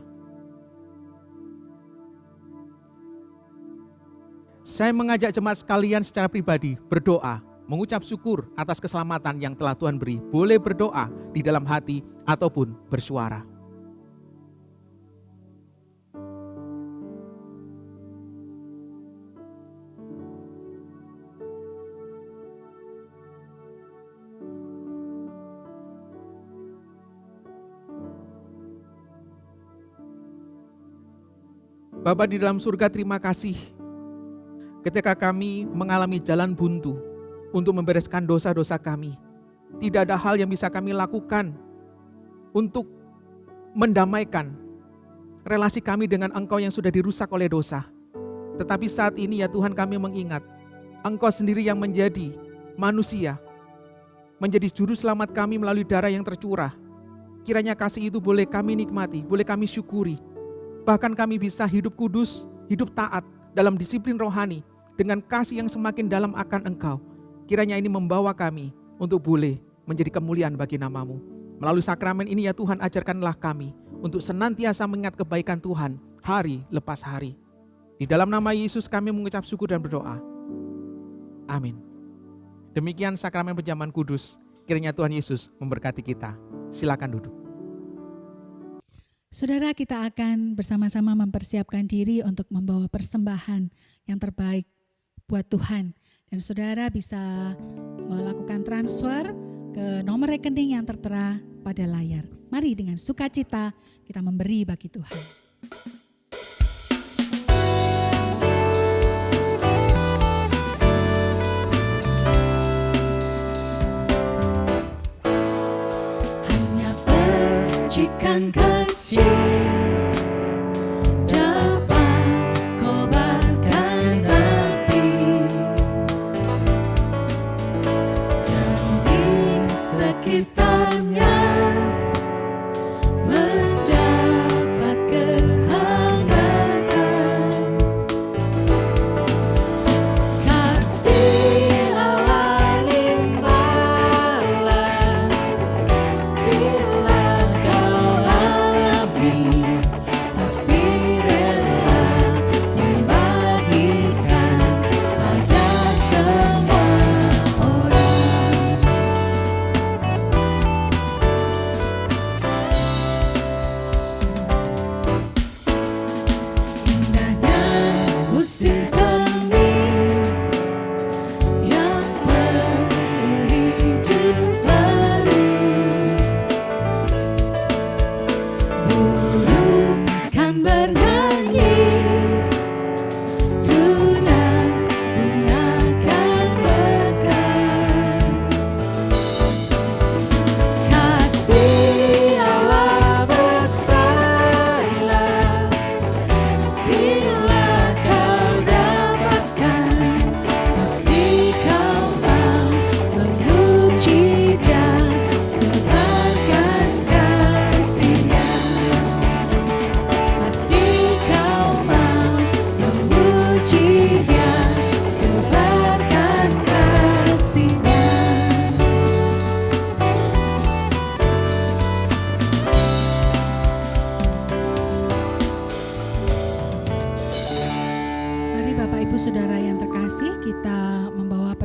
Saya mengajak jemaat sekalian secara pribadi berdoa, mengucap syukur atas keselamatan yang telah Tuhan beri. Boleh berdoa di dalam hati ataupun bersuara. Bapa di dalam surga, terima kasih ketika kami mengalami jalan buntu untuk membereskan dosa-dosa kami. Tidak ada hal yang bisa kami lakukan untuk mendamaikan relasi kami dengan Engkau yang sudah dirusak oleh dosa. Tetapi saat ini ya Tuhan, kami mengingat Engkau sendiri yang menjadi manusia, menjadi juru selamat kami melalui darah yang tercurah. Kiranya kasih itu boleh kami nikmati, boleh kami syukuri. Bahkan kami bisa hidup kudus, hidup taat dalam disiplin rohani dengan kasih yang semakin dalam akan Engkau. Kiranya ini membawa kami untuk boleh menjadi kemuliaan bagi nama-Mu. Melalui sakramen ini ya Tuhan, ajarkanlah kami untuk senantiasa mengingat kebaikan Tuhan hari lepas hari. Di dalam nama Yesus kami mengucap syukur dan berdoa. Amin. Demikian sakramen perjamuan kudus. Kiranya Tuhan Yesus memberkati kita. Silakan duduk. Saudara, kita akan bersama-sama mempersiapkan diri untuk membawa persembahan yang terbaik buat Tuhan. Dan saudara bisa melakukan transfer ke nomor rekening yang tertera pada layar. Mari dengan sukacita kita memberi bagi Tuhan. Hanya percikan kasih dapat kobarkan api yang di sekitarnya mendapat kehangatan. Kasih Allah limpahlah bila kau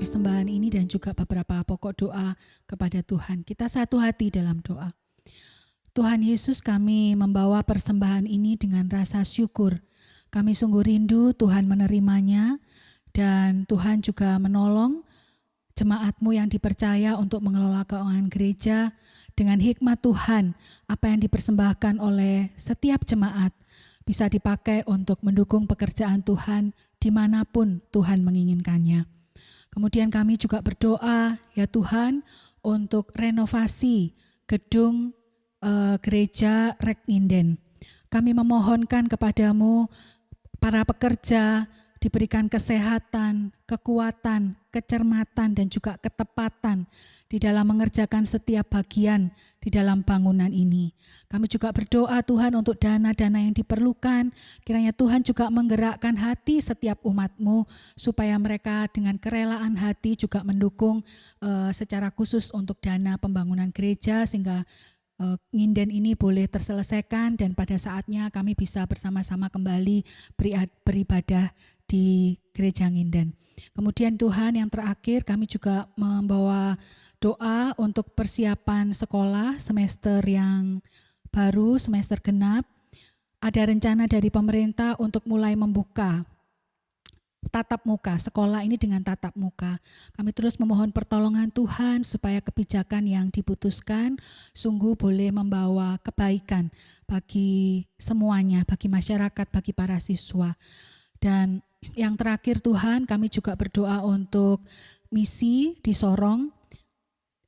persembahan ini dan juga beberapa pokok doa kepada Tuhan. Kita satu hati dalam doa. Tuhan Yesus, kami membawa persembahan ini dengan rasa syukur. Kami sungguh rindu Tuhan menerimanya dan Tuhan juga menolong jemaat-Mu yang dipercaya untuk mengelola keuangan gereja dengan hikmat Tuhan. Apa yang dipersembahkan oleh setiap jemaat bisa dipakai untuk mendukung pekerjaan Tuhan dimanapun Tuhan menginginkannya. Kemudian kami juga berdoa, ya Tuhan, untuk renovasi gedung gereja Rekninden. Kami memohonkan kepadamu, para pekerja diberikan kesehatan, kekuatan, kecermatan, dan juga ketepatan di dalam mengerjakan setiap bagian di dalam bangunan ini. Kami juga berdoa Tuhan untuk dana-dana yang diperlukan. Kiranya Tuhan juga menggerakkan hati setiap umat-Mu supaya mereka dengan kerelaan hati juga mendukung secara khusus untuk dana pembangunan gereja sehingga Nginden ini boleh terselesaikan dan pada saatnya kami bisa bersama-sama kembali beribadah di gereja Nginden. Kemudian Tuhan, yang terakhir kami juga membawa doa untuk persiapan sekolah semester yang baru, semester genap. Ada rencana dari pemerintah untuk mulai membuka tatap muka, sekolah ini dengan tatap muka. Kami terus memohon pertolongan Tuhan supaya kebijakan yang diputuskan sungguh boleh membawa kebaikan bagi semuanya, bagi masyarakat, bagi para siswa. Dan yang terakhir Tuhan, kami juga berdoa untuk misi di Sorong.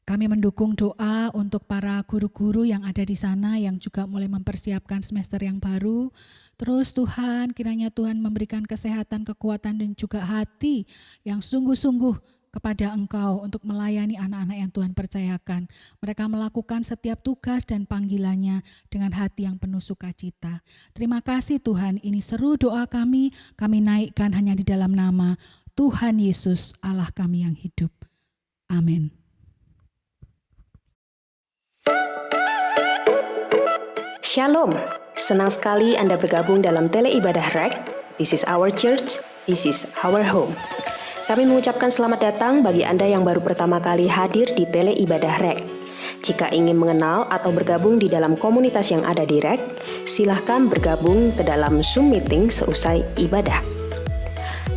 Kami mendukung doa untuk para guru-guru yang ada di sana yang juga mulai mempersiapkan semester yang baru. Terus Tuhan, kiranya Tuhan memberikan kesehatan, kekuatan dan juga hati yang sungguh-sungguh kepada Engkau untuk melayani anak-anak yang Tuhan percayakan. Mereka melakukan setiap tugas dan panggilannya dengan hati yang penuh sukacita. Terima kasih Tuhan, ini seru doa kami naikkan hanya di dalam nama Tuhan Yesus Allah kami yang hidup. Amin. Shalom, senang sekali Anda bergabung dalam Tele Ibadah REK. This is our church, this is our home. Kami mengucapkan selamat datang bagi Anda yang baru pertama kali hadir di Tele Ibadah REK. Jika ingin mengenal atau bergabung di dalam komunitas yang ada di REK, silahkan bergabung ke dalam Zoom meeting seusai ibadah.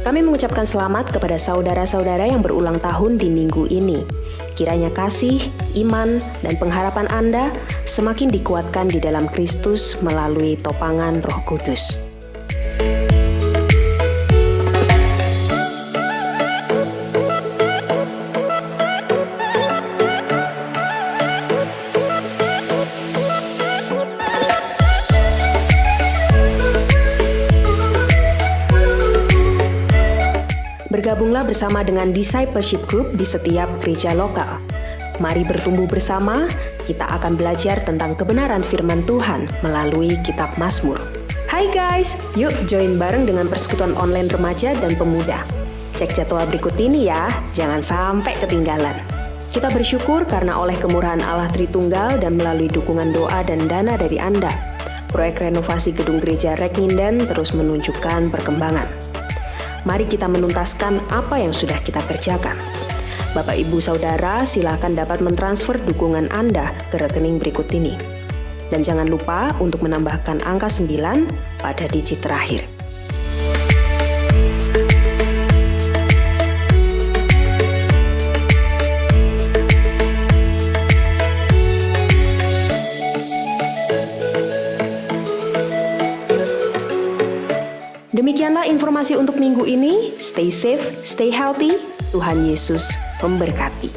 Kami mengucapkan selamat kepada saudara-saudara yang berulang tahun di minggu ini. Kiranya kasih, iman, dan pengharapan Anda semakin dikuatkan di dalam Kristus melalui topangan Roh Kudus. Bergabunglah bersama dengan discipleship group di setiap gereja lokal. Mari bertumbuh bersama, kita akan belajar tentang kebenaran firman Tuhan melalui kitab Mazmur. Hai guys, yuk join bareng dengan persekutuan online remaja dan pemuda. Cek jadwal berikut ini ya, jangan sampai ketinggalan. Kita bersyukur karena oleh kemurahan Allah Tritunggal dan melalui dukungan doa dan dana dari Anda, proyek renovasi gedung gereja Rekninden terus menunjukkan perkembangan. Mari kita menuntaskan apa yang sudah kita kerjakan. Bapak, Ibu, Saudara, silakan dapat mentransfer dukungan Anda ke rekening berikut ini. Dan jangan lupa untuk menambahkan angka 9 pada digit terakhir. Demikianlah informasi untuk minggu ini. Stay safe, stay healthy. Tuhan Yesus memberkati.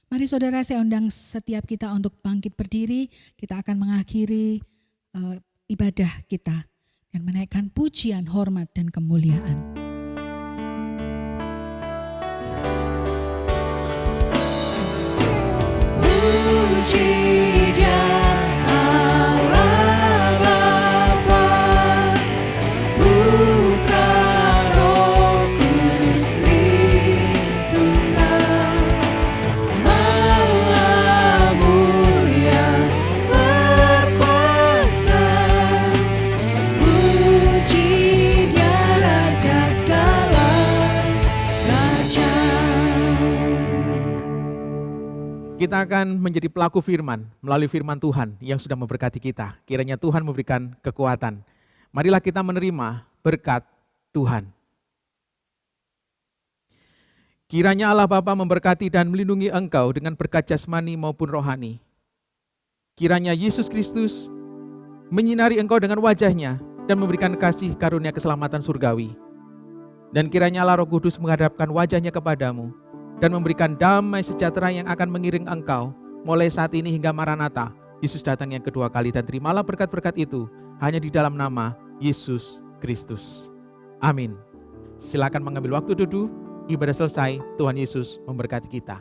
Mari saudara, saya undang setiap kita untuk bangkit berdiri. Kita akan mengakhiri ibadah kita dan menaikkan pujian, hormat, dan kemuliaan. Puji Dia Allah Bapa, Putra Roh Kudus Tritunggal, Maha mulia berkuasa. Puji Dia Raja segala kita akan menjadi pelaku firman melalui firman Tuhan yang sudah memberkati kita. Kiranya Tuhan memberikan kekuatan. Marilah kita menerima berkat Tuhan. Kiranya Allah Bapa memberkati dan melindungi engkau dengan berkat jasmani maupun rohani. Kiranya Yesus Kristus menyinari engkau dengan wajah-Nya dan memberikan kasih karunia keselamatan surgawi. Dan kiranya Allah Roh Kudus menghadapkan wajah-Nya kepadamu dan memberikan damai sejahtera yang akan mengiring engkau mulai saat ini hingga Maranatha, Yesus datang yang kedua kali. Dan terimalah berkat-berkat itu hanya di dalam nama Yesus Kristus. Amin. Silakan mengambil waktu duduk. Ibadah selesai, Tuhan Yesus memberkati kita.